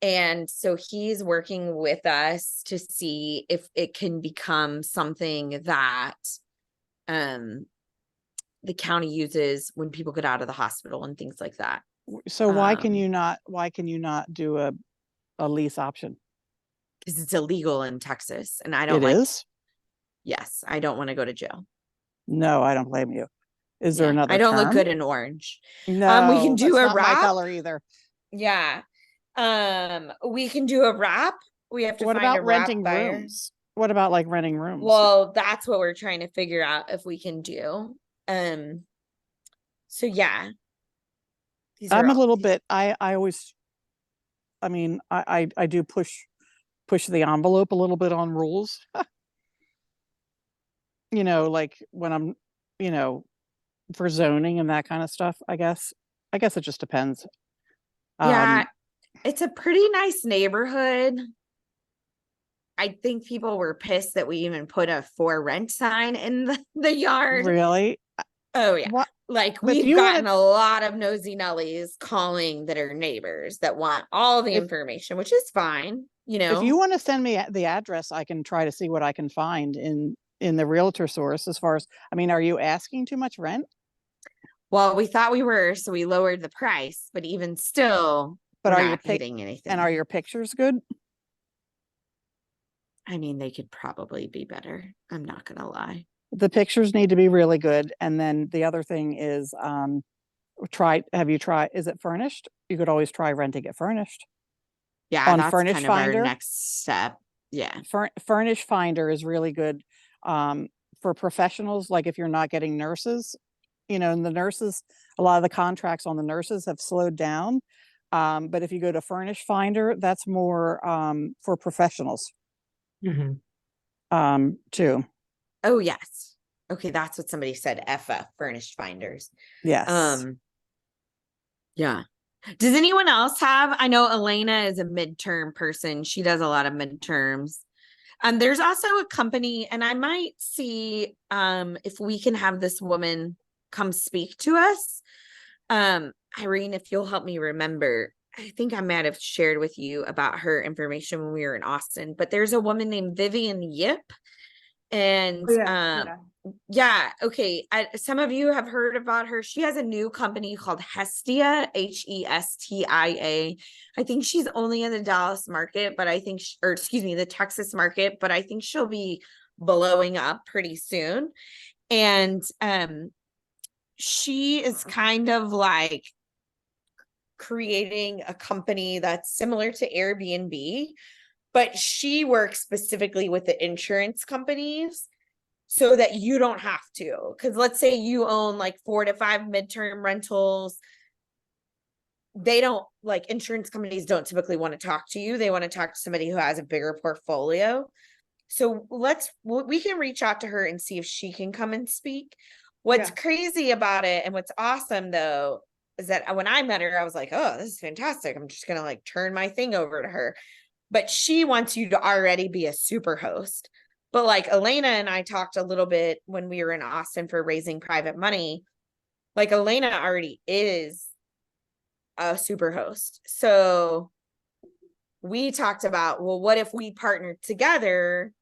And so he's working with us to see if it can become something that the county uses when people get out of the hospital and things like that. So why can you not do a lease option? Because it's illegal in Texas. And I don't It like, is? yes, I don't want to go to jail. No, I don't blame you. Is there Yeah, another I don't look term? good in orange. No, we can do that's a not my wrap. color either. Yeah. We can do a wrap. We have to What find about a wrap renting buyer. rooms? What about like renting rooms? Well, that's what we're trying to figure out if we can do. So yeah. These are I'm a all- little bit, I always, I mean, I do push the envelope a little bit on rules. You know, like when I'm, you know, for zoning and that kind of stuff, I guess it just depends. Yeah, it's a pretty nice neighborhood. I think people were pissed that we even put a for rent sign in the yard. Really? Oh yeah. What? Like But do we've you wanna- gotten a lot of nosy Nellies calling that are neighbors that want all the If- information, which is fine, you know. If you want to send me the address, I can try to see what I can find in the realtor source as far as, I mean, are you asking too much rent? Well, we thought we were, so we lowered the price, but even still, But we're are your not pic- hitting anything. And are your pictures good? I mean, they could probably be better. I'm not gonna lie. The pictures need to be really good. And then the other thing is, is it furnished? You could always try renting it furnished. Yeah, On that's Furnish kind of our Finder? next step. Yeah. Furnish Finder is really good for professionals, like if you're not getting nurses, you know, and the nurses, a lot of the contracts on the nurses have slowed down. But if you go to Furnish Finder, that's more for professionals Mhm. too. Oh yes. Okay, that's what somebody said, FF, Furnished Finders. Yes. Yeah. Does anyone else have, I know Elena is a midterm person. She does a lot of midterms. There's also a company, and I might see if we can have this woman come speak to us. Irene, if you'll help me remember, I think I might have shared with you about her information when we were in Austin, but there's a woman named Vivian Yip. And yeah, okay. Some of you have heard about her. She has a new company called Hestia, Hestia. I think she's only in the Dallas market, but I think, or excuse me, the Texas market, but I think she'll be blowing up pretty soon. And she is kind of like creating a company that's similar to Airbnb, but she works specifically with the insurance companies so that you don't have to. Because let's say you own like 4 to 5 midterm rentals. They don't, like, insurance companies don't typically want to talk to you. They want to talk to somebody who has a bigger portfolio. So we can reach out to her and see if she can come and speak. What's crazy about it and what's awesome though, is that when I met her, I was like, oh, this is fantastic. I'm just going to like turn my thing over to her. But she wants you to already be a super host. But like Elena and I talked a little bit when we were in Austin for Raising Private Money. Like Elena already is a super host. So we talked about, well, what if we partnered together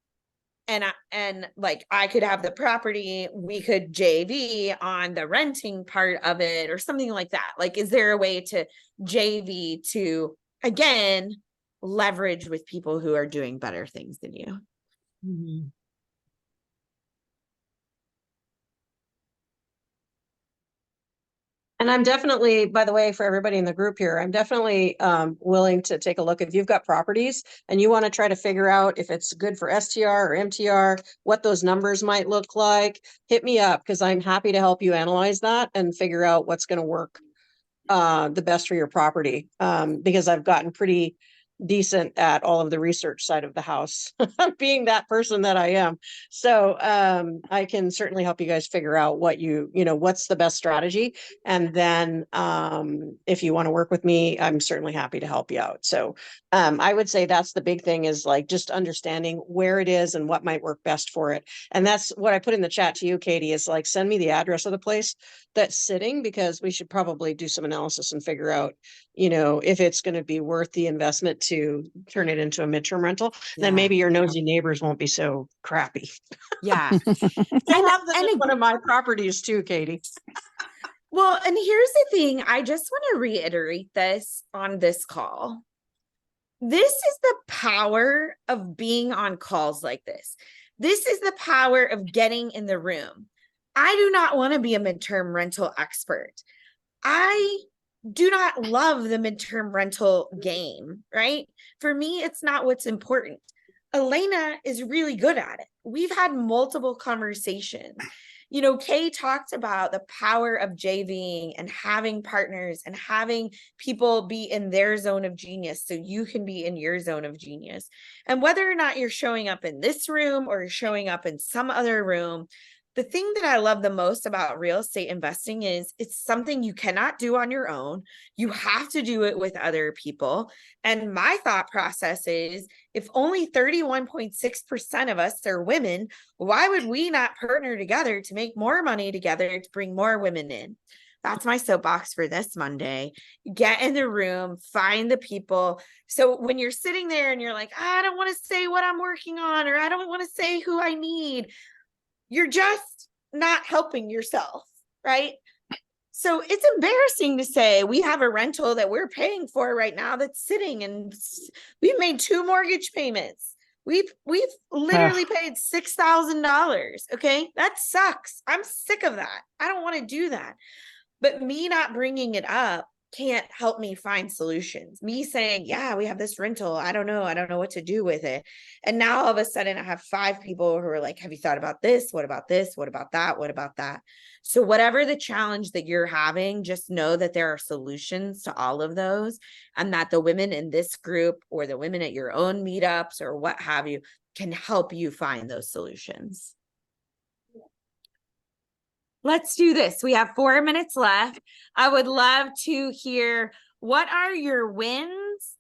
and like I could have the property, we could JV on the renting part of it or something like that. Like, is there a way to JV to, again, leverage with people who are doing better things than you? Mhm. And I'm definitely, by the way, for everybody in the group here, I'm definitely willing to take a look. If you've got properties and you want to try to figure out if it's good for STR or MTR, what those numbers might look like, hit me up because I'm happy to help you analyze that and figure out what's going to work the best for your property. Because I've gotten pretty decent at all of the research side of the house, being that person that I am. So I can certainly help you guys figure out what what's the best strategy. And then if you want to work with me, I'm certainly happy to help you out. So I would say that's the big thing, is like just understanding where it is and what might work best for it. And that's what I put in the chat to you, Katie, is like, send me the address of the place that's sitting, because we should probably do some analysis and figure out, if it's going to be worth the investment to turn it into a midterm rental. Then maybe your nosy neighbors won't be so crappy. Yeah. I have that in one of my properties too, Katie. Well, and here's the thing. I just want to reiterate this on this call. This is the power of being on calls like this. This is the power of getting in the room. I do not want to be a midterm rental expert. I do not love the midterm rental game, right? For me, it's not what's important. Elena is really good at it. We've had multiple conversations. Kay talked about the power of JVing and having partners and having people be in their zone of genius so you can be in your zone of genius. And whether or not you're showing up in this room or you're showing up in some other room, the thing that I love the most about real estate investing is it's something you cannot do on your own. You have to do it with other people. And my thought process is, if only 31.6% of us are women, why would we not partner together to make more money together to bring more women in? That's my soapbox for this Monday. Get in the room, find the people. So when you're sitting there and you're like, I don't want to say what I'm working on, or I don't want to say who I need, you're just not helping yourself, right? So it's embarrassing to say we have a rental that we're paying for right now that's sitting, and we've made 2 mortgage payments. We've literally paid $6,000. Okay. That sucks. I'm sick of that. I don't want to do that. But me not bringing it up can't help me find solutions. Me saying, yeah, we have this rental. I don't know what to do with it. And now all of a sudden I have 5 people who are like, have you thought about this? What about this? What about that? What about that? So whatever the challenge that you're having, just know that there are solutions to all of those, and that the women in this group or the women at your own meetups or what have you can help you find those solutions. let's do this. We have 4 minutes left. I would love to hear, what are your wins?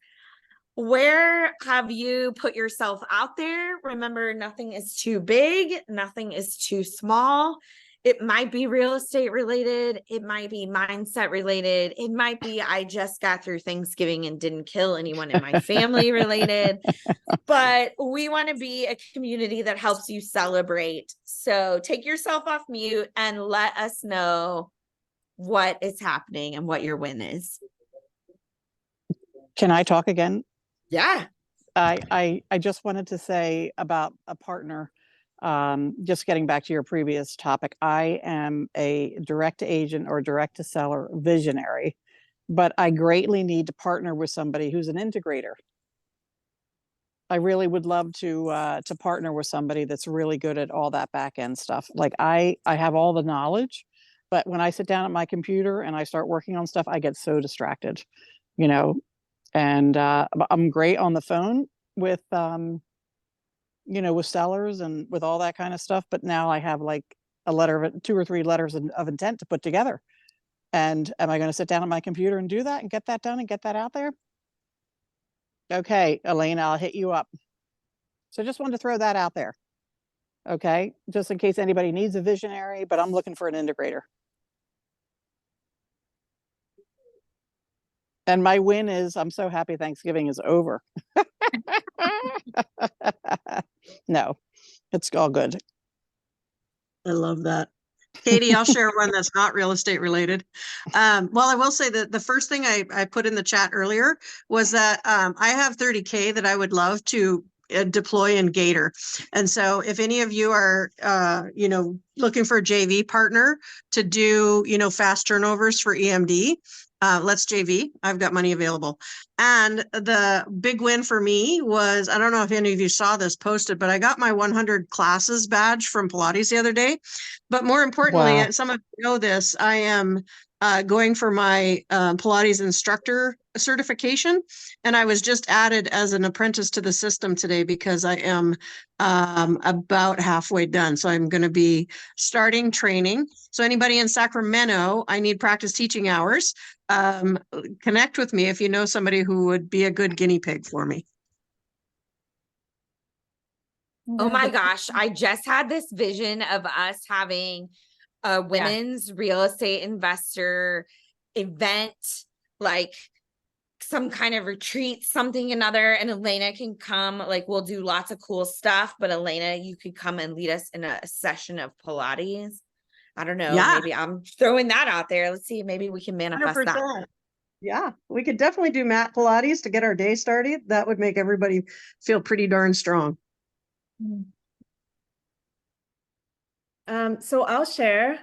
Where have you put yourself out there? Remember, nothing is too big, nothing is too small. It might be real estate related. It might be mindset related. It might be, I just got through Thanksgiving and didn't kill anyone in my family related. But we want to be a community that helps you celebrate. So take yourself off mute and let us know what is happening and what your win is. Can I talk again? Yeah. I just wanted to say about a partner, just getting back to your previous topic. I am a direct agent or direct to seller visionary, but I greatly need to partner with somebody who's an integrator. I really would love to partner with somebody that's really good at all that back end stuff. Like I have all the knowledge, but when I sit down at my computer and I start working on stuff, I get so distracted, you know. And I'm great on the phone with you know, with sellers and with all that kind of stuff. But now I have like a letter of 2 or 3 letters of intent to put together. And am I going to sit down at my computer and do that and get that done and get that out there? Okay, Elena, I'll hit you up. So just wanted to throw that out there. Okay, just in case anybody needs a visionary, but I'm looking for an integrator. And my win is I'm so happy Thanksgiving is over. No, it's all good. I love that. Katie, I'll share one that's not real estate related. Well, I will say that the first thing I put in the chat earlier was that I have 30K that I would love to deploy in Gator. And so if any of you are, you know, looking for a JV partner to do, you know, fast turnovers for EMD, let's JV. I've got money available. And the big win for me was, I don't know if any of you saw this posted, but I got my 100 classes badge from Pilates the other day. But more importantly, Wow. some of you know this, I am going for my Pilates instructor certification. And I was just added as an apprentice to the system today because I am about halfway done. So I'm going to be starting training. So anybody in Sacramento, I need practice teaching hours. Connect with me if you know somebody who would be a good guinea pig for me. Oh my gosh, I just had this vision of us having a women's real estate investor event, like some kind of retreat, something another, and Elena can come. Like, we'll do lots of cool stuff, but Elena, you could come and lead us in a session of Pilates. I don't know, Yeah. maybe I'm throwing that out there. Let's see, maybe we can manifest 100%. that. Yeah, we could definitely do mat Pilates to get our day started. That would make everybody feel pretty darn strong. So I'll share.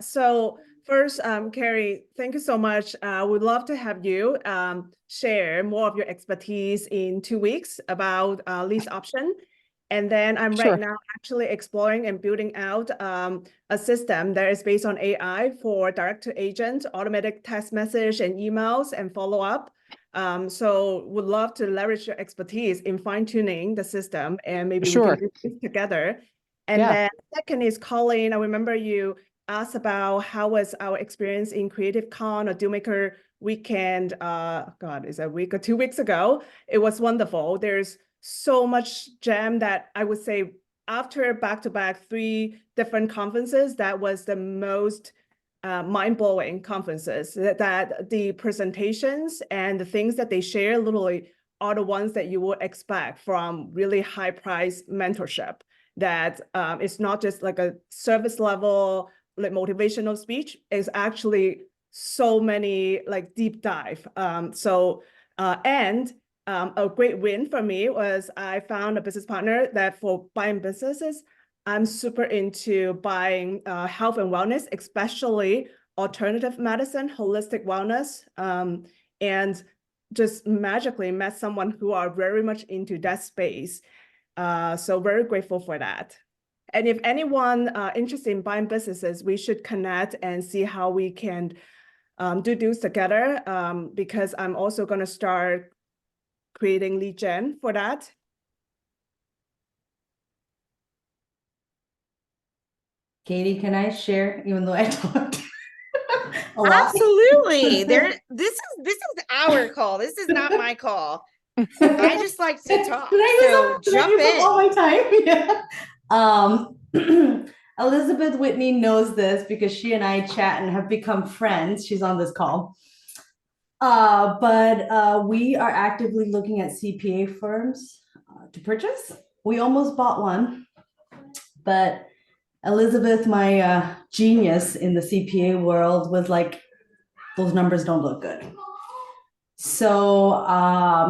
So first, Carrie, thank you so much. We'd love to have you share more of your expertise in 2 weeks about lease option. And then I'm Sure. right now actually exploring and building out a system that is based on AI for direct to agent, automatic text message and emails and follow up. So would love to leverage your expertise in fine tuning the system, and maybe we Sure. can do this together. And Yeah. then second is Colleen. I remember you asked about how was our experience in Creative Con or Dealmaker weekend. God, is a week or 2 weeks ago. It was wonderful. There's so much gem that I would say after back-to-back 3 different conferences, that was the most mind-blowing conferences. That the presentations and the things that they share literally are the ones that you would expect from really high-price mentorship. That it's not just like a service level, like motivational speech. It's actually so many like deep dive. A great win for me was I found a business partner that for buying businesses, I'm super into buying health and wellness, especially alternative medicine, holistic wellness, and just magically met someone who are very much into that space. So very grateful for that. And if anyone interested in buying businesses, we should connect and see how we can do deals together, because I'm also going to start creating lead gen for that. Katie, can I share, even though I talked a lot? Absolutely. This is our call. This is not my call. I just like to talk. So jump Did I use up all in. my time? Yeah. Elizabeth Whitney knows this because she and I chat and have become friends. She's on this call. But we are actively looking at CPA firms to purchase. We almost bought one, but Elizabeth, my genius in the CPA world, was like, those numbers don't look good. So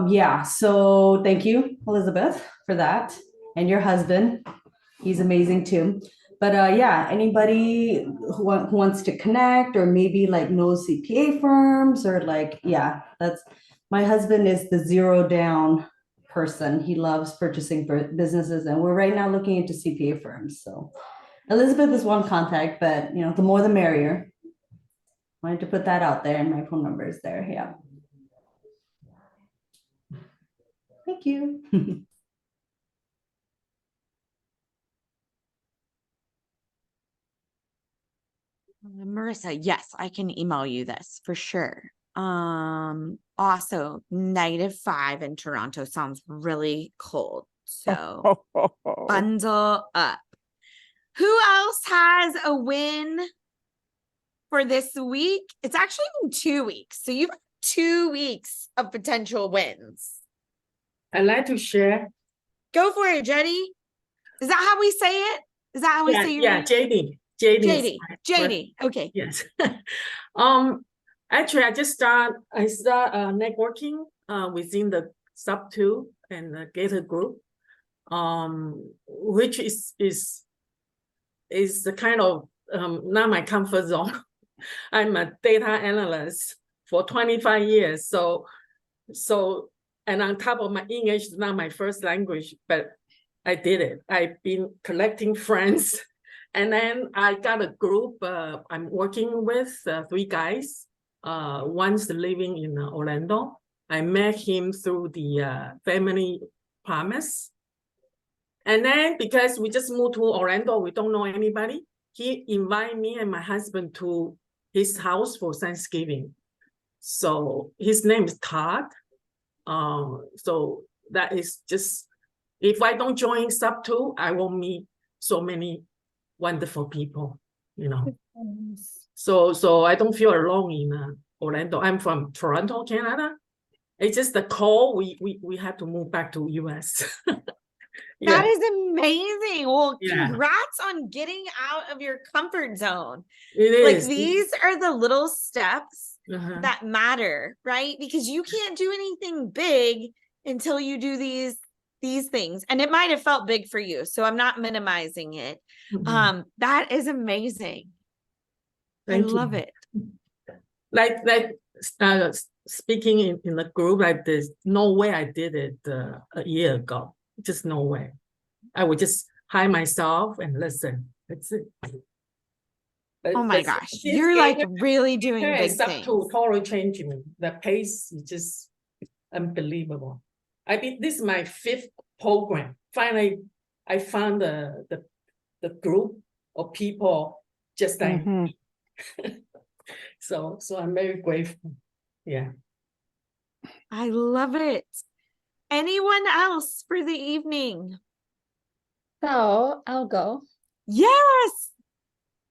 yeah, so thank you, Elizabeth, for that. And your husband, he's amazing too. But yeah, anybody who wants to connect or maybe like knows CPA firms or like, yeah, that's, my husband is the zero down person. He loves purchasing businesses, and we're right now looking into CPA firms. So Elizabeth is one contact, but the more the merrier. Wanted to put that out there, and my phone number is there. Yeah. Thank you. Marissa, yes, I can email you this for sure. Also, -5 in Toronto sounds really cold. So bundle up. Who else has a win for this week? It's actually in 2 weeks. So you've got 2 weeks of potential wins. I'd like to share. Go for it, Jetty. Is that how we say it? Is that how we say your name? JD. JD. Okay. Yes. Actually, I start networking within the sub 2 and the Gator group, which is the kind of not my comfort zone. I'm a data analyst for 25 years, so and on top of my English is not my first language, but I did it. I've been collecting friends. And then I got a group I'm working with, 3 guys. One's living in Orlando. I met him through the Family Promise. And then because we just moved to Orlando, we don't know anybody. He invited me and my husband to his house for Thanksgiving. So his name is Todd. So that is just, if I don't join sub 2, I won't meet so many wonderful people, So I don't feel alone in Orlando. I'm from Toronto, Canada. It's just the call. We have to move back to US. Yeah. That is amazing. Well, Yeah. congrats on getting out of your comfort zone. It is. Like these are the little steps Uh-huh. that matter, right? Because you can't do anything big until you do these things. And it might have felt big for you, so I'm not minimizing it. Mhm. That is amazing. Thank I you. love it. Like speaking in the group like this, no way I did it a year ago. Just no way. I would just hide myself and listen. That's it. Oh my gosh, you're like really doing big It's up things. to totally changing me. The pace is just unbelievable. This is my 5th program. Finally, I found the group of people just like me. So I'm very grateful. Yeah. I love it. Anyone else for the evening? So I'll go. Yes.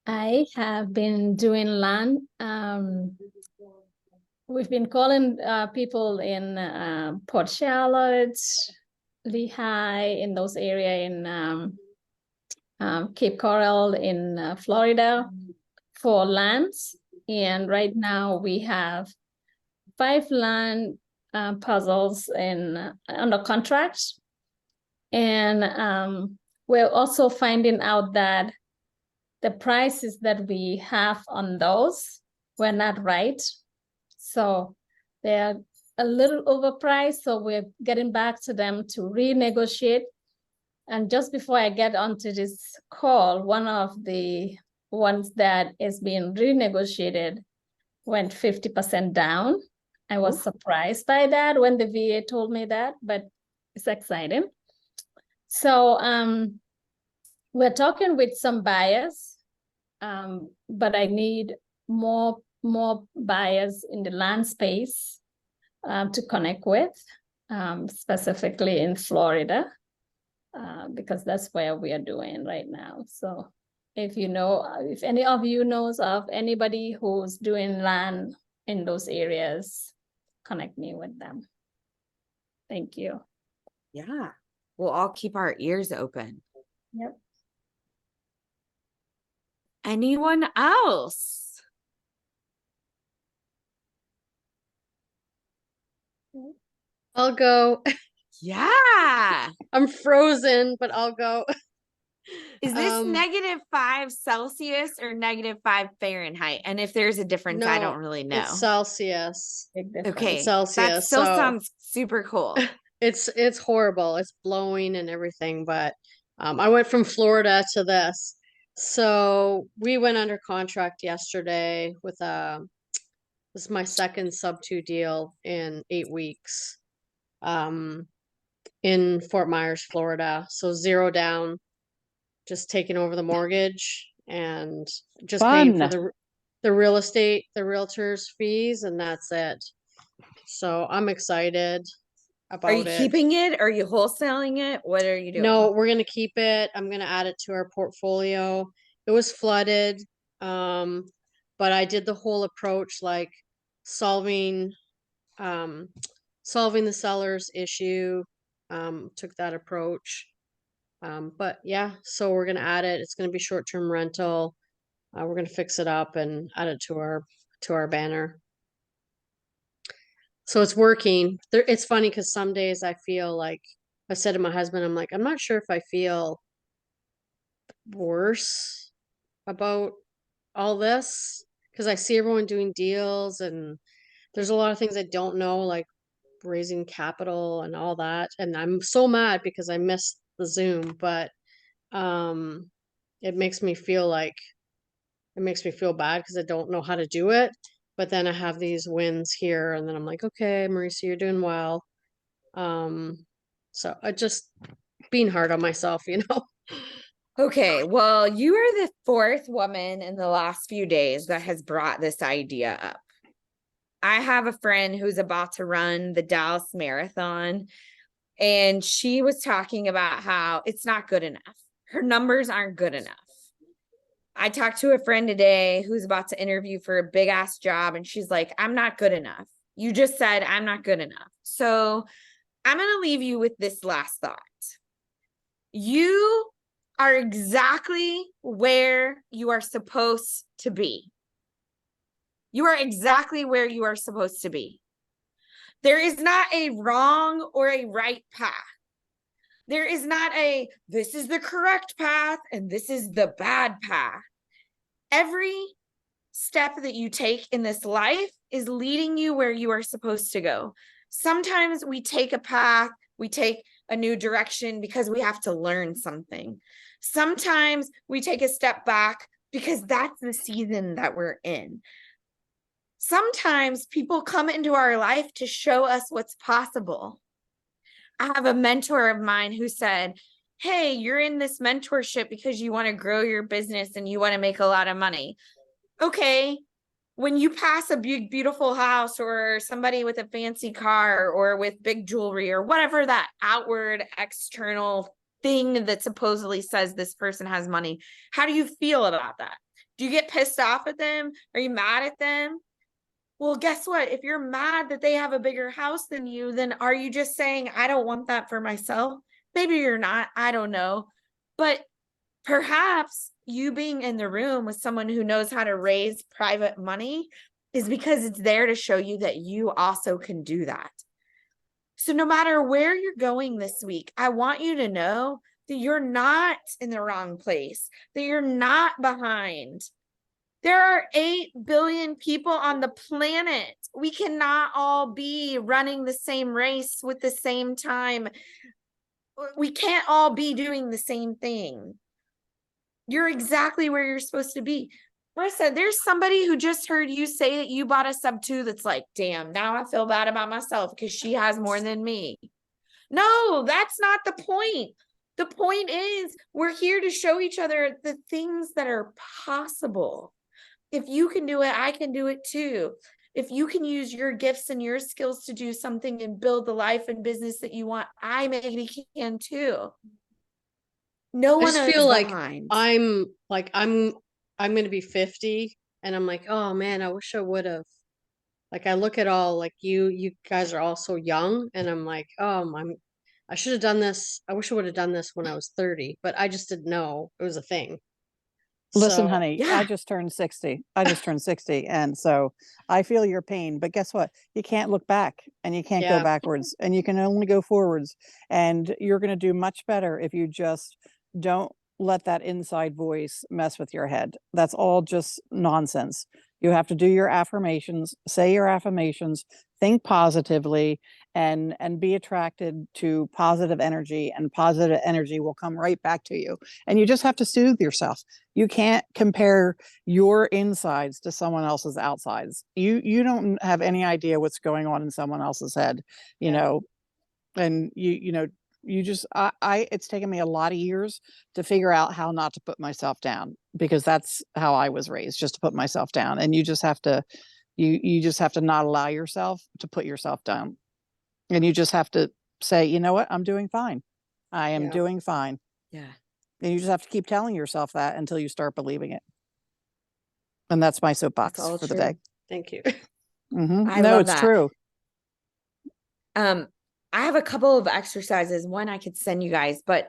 I have been doing land. We've been calling people in Port Charlotte, Lehigh, in those areas, in Cape Coral in Florida for lands. And right now we have 5 land puzzles under contract. And we're also finding out that the prices that we have on those were not right. So they're a little overpriced. So we're getting back to them to renegotiate. And just before I get onto this call, one of the ones that is being renegotiated went 50% down. I was surprised by that when the VA told me that, but it's exciting. So we're talking with some buyers but I need more buyers in the land space to connect with, specifically in Florida, because that's where we are doing right now. So if you know, if any of you knows of anybody who's doing land in those areas, connect me with them. Thank you. Yeah. We'll all keep our ears open. Yep. Anyone else? I'll go. Yeah. I'm frozen, but I'll go. Is this -5 Celsius or -5 Fahrenheit? And if there's a difference, I don't really know. It's Celsius. Big difference. Okay. It's Celsius. That still so sounds super cool. it's horrible. It's blowing and everything, but I went from Florida to this. So we went under contract yesterday with this is my second sub-2 deal in 8 weeks. In Fort Myers, Florida. So 0 down, just taking over the mortgage and just paying for the real estate, the realtor's fees, and that's it. So I'm excited about Are you it. keeping it? Are you wholesaling it? What are you doing? No, we're gonna keep it. I'm gonna add it to our portfolio. It was flooded, but I did the whole approach, like solving the seller's issue. Took that approach. But yeah, so we're gonna add it. It's gonna be short-term rental. We're gonna fix it up and add it to our banner. So it's working. It's funny because some days I feel like I said to my husband, I'm like, I'm not sure if I feel worse about all this because I see everyone doing deals and there's a lot of things I don't know, like raising capital and all that. And I'm so mad because I missed the Zoom, but it makes me feel bad because I don't know how to do it. But then I have these wins here and then I'm like, okay, Marisa, you're doing well. So I just being hard on myself, you know. Okay, well, you are the 4th woman in the last few days that has brought this idea up. I have a friend who's about to run the Dallas Marathon, and she was talking about how it's not good enough. Her numbers aren't good enough. I talked to a friend today who's about to interview for a big ass job, and she's like, I'm not good enough. You just said I'm not good enough. So I'm going to leave you with this last thought. You are exactly where you are supposed to be. You are exactly where you are supposed to be. There is not a wrong or a right path. There is not this is the correct path and this is the bad path. Every step that you take in this life is leading you where you are supposed to go. Sometimes we take a path, we take a new direction because we have to learn something. Sometimes we take a step back because that's the season that we're in. Sometimes people come into our life to show us what's possible. I have a mentor of mine who said, hey, you're in this mentorship because you want to grow your business and you want to make a lot of money. Okay, when you pass a big, beautiful house or somebody with a fancy car or with big jewelry or whatever that outward external thing that supposedly says this person has money, how do you feel about that? Do you get pissed off at them? Are you mad at them? Well, guess what? If you're mad that they have a bigger house than you, then are you just saying, I don't want that for myself? Maybe you're not. I don't know. But perhaps you being in the room with someone who knows how to raise private money is because it's there to show you that you also can do that. So no matter where you're going this week, I want you to know that you're not in the wrong place, that you're not behind. There are 8 billion people on the planet. We cannot all be running the same race with the same time. We can't all be doing the same thing. You're exactly where you're supposed to be. Marissa, there's somebody who just heard you say that you bought a sub-2 that's like, damn, now I feel bad about myself because she has more than me. No, that's not the point. The point is, we're here to show each other the things that are possible. If you can do it, I can do it too. If you can use your gifts and your skills to do something and build the life and business that you want, I maybe can too. No I one just is feel like behind. I'm going to be 50 and I'm like, oh man, I wish I would have. Like I look at all like you guys are all so young and I'm like, I should have done this. I wish I would have done this when I was 30, but I just didn't know it was a thing. Listen, So honey, Yeah. I just turned 60. I just turned 60. And so I feel your pain, but guess what? You can't look back and you can't go Yeah. backwards and you can only go forwards. And you're going to do much better if you just don't let that inside voice mess with your head. That's all just nonsense. You have to do your affirmations, say your affirmations, think positively, and be attracted to positive energy, and positive energy will come right back to you. And you just have to soothe yourself. You can't compare your insides to someone else's outsides. You don't have any idea what's going on in someone else's head, you know, and you just it's taken me a lot of years to figure out how not to put myself down, because that's how I was raised, just to put myself down. And you just have to you just have to not allow yourself to put yourself down. And you just have to say, you know what, I'm doing fine. I am doing fine. Yeah. And you just have to keep telling yourself that until you start believing it. And that's my soapbox all for the true. day. thank you. I No, love it's that. true. I have a couple of exercises, one I could send you guys, but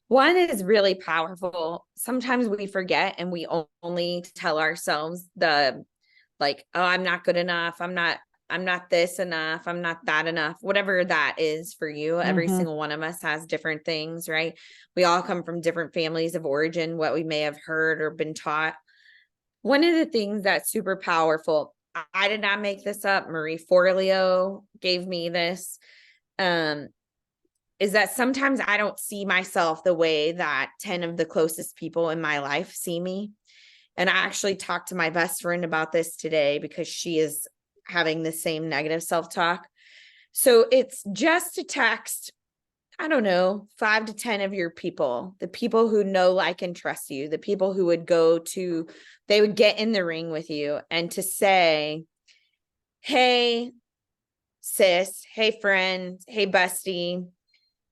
one is really powerful. Sometimes we forget and we only tell ourselves oh, I'm not good enough. I'm not this enough. I'm not that enough. Whatever that is for you. Every single one of us has different things, right? We all come from different families of origin, what we may have heard or been taught. One of the things that's super powerful, I did not make this up. Marie Forleo gave me this. Is that sometimes I don't see myself the way that 10 of the closest people in my life see me. And I actually talked to my best friend about this today because she is having the same negative self-talk. So it's just to text, I don't know, 5 to 10 of your people, the people who know, like, and trust you, the people who would they would get in the ring with you, and to say, hey, sis, hey, friend, hey, bestie,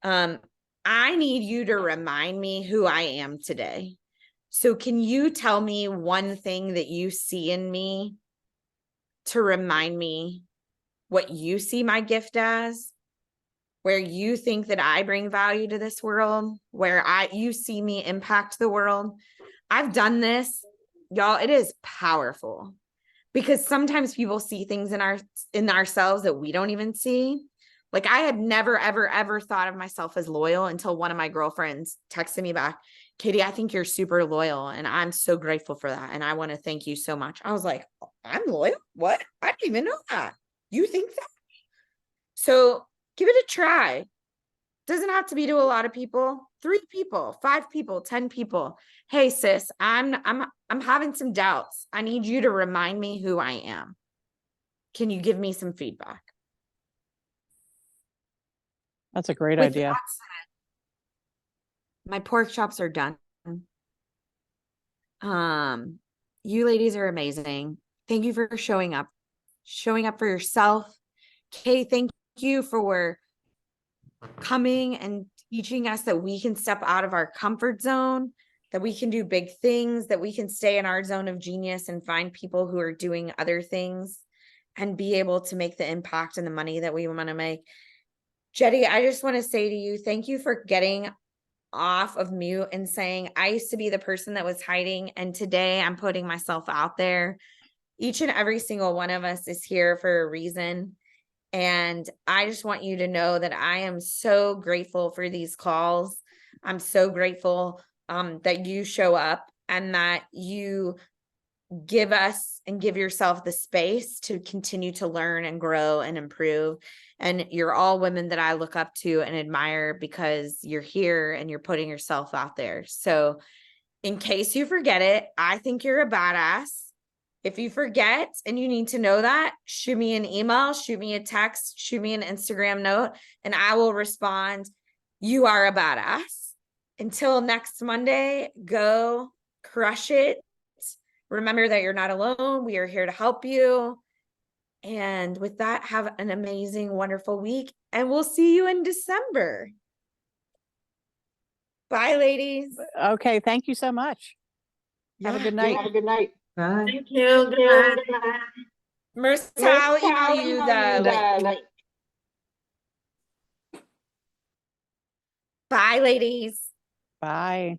I need you to remind me who I am today. So can you tell me one thing that you see in me to remind me what you see my gift as, where you think that I bring value to this world, where you see me impact the world? I've done this, y'all. It is powerful, because sometimes people see things in ourselves that we don't even see. Like, I had never, ever, ever thought of myself as loyal until one of my girlfriends texted me back, Katie, I think you're super loyal, and I'm so grateful for that. And I want to thank you so much. I was like, I'm loyal? What? I didn't even know that. You think that? So give it a try. Doesn't have to be to a lot of people. 3 people, 5 people, 10 people. Hey, sis, I'm having some doubts. I need you to remind me who I am. Can you give me some feedback? That's a great With idea. that said, my pork chops are done. You ladies are amazing. Thank you for showing up for yourself. Kay, thank you for coming and teaching us that we can step out of our comfort zone, that we can do big things, that we can stay in our zone of genius and find people who are doing other things and be able to make the impact and the money that we want to make. Jetty, I just want to say to you, thank you for getting off of mute and saying, I used to be the person that was hiding, and today I'm putting myself out there. Each and every single one of us is here for a reason. And I just want you to know that I am so grateful for these calls. I'm so grateful that you show up and that you give us and give yourself the space to continue to learn and grow and improve. And you're all women that I look up to and admire because you're here and you're putting yourself out there. So in case you forget it, I think you're a badass. If you forget and you need to know that, shoot me an email, shoot me a text, shoot me an Instagram note, and I will respond. You are a badass. until next Monday, go crush it. Remember that you're not alone. We are here to help you. And with that, have an amazing, wonderful week. And we'll see you in December. Bye, ladies. Okay, thank you so much. Have a good night. Have a good night. Bye. Thank you. Good night. Marissa, I'll email you the link. Bye, ladies. Bye.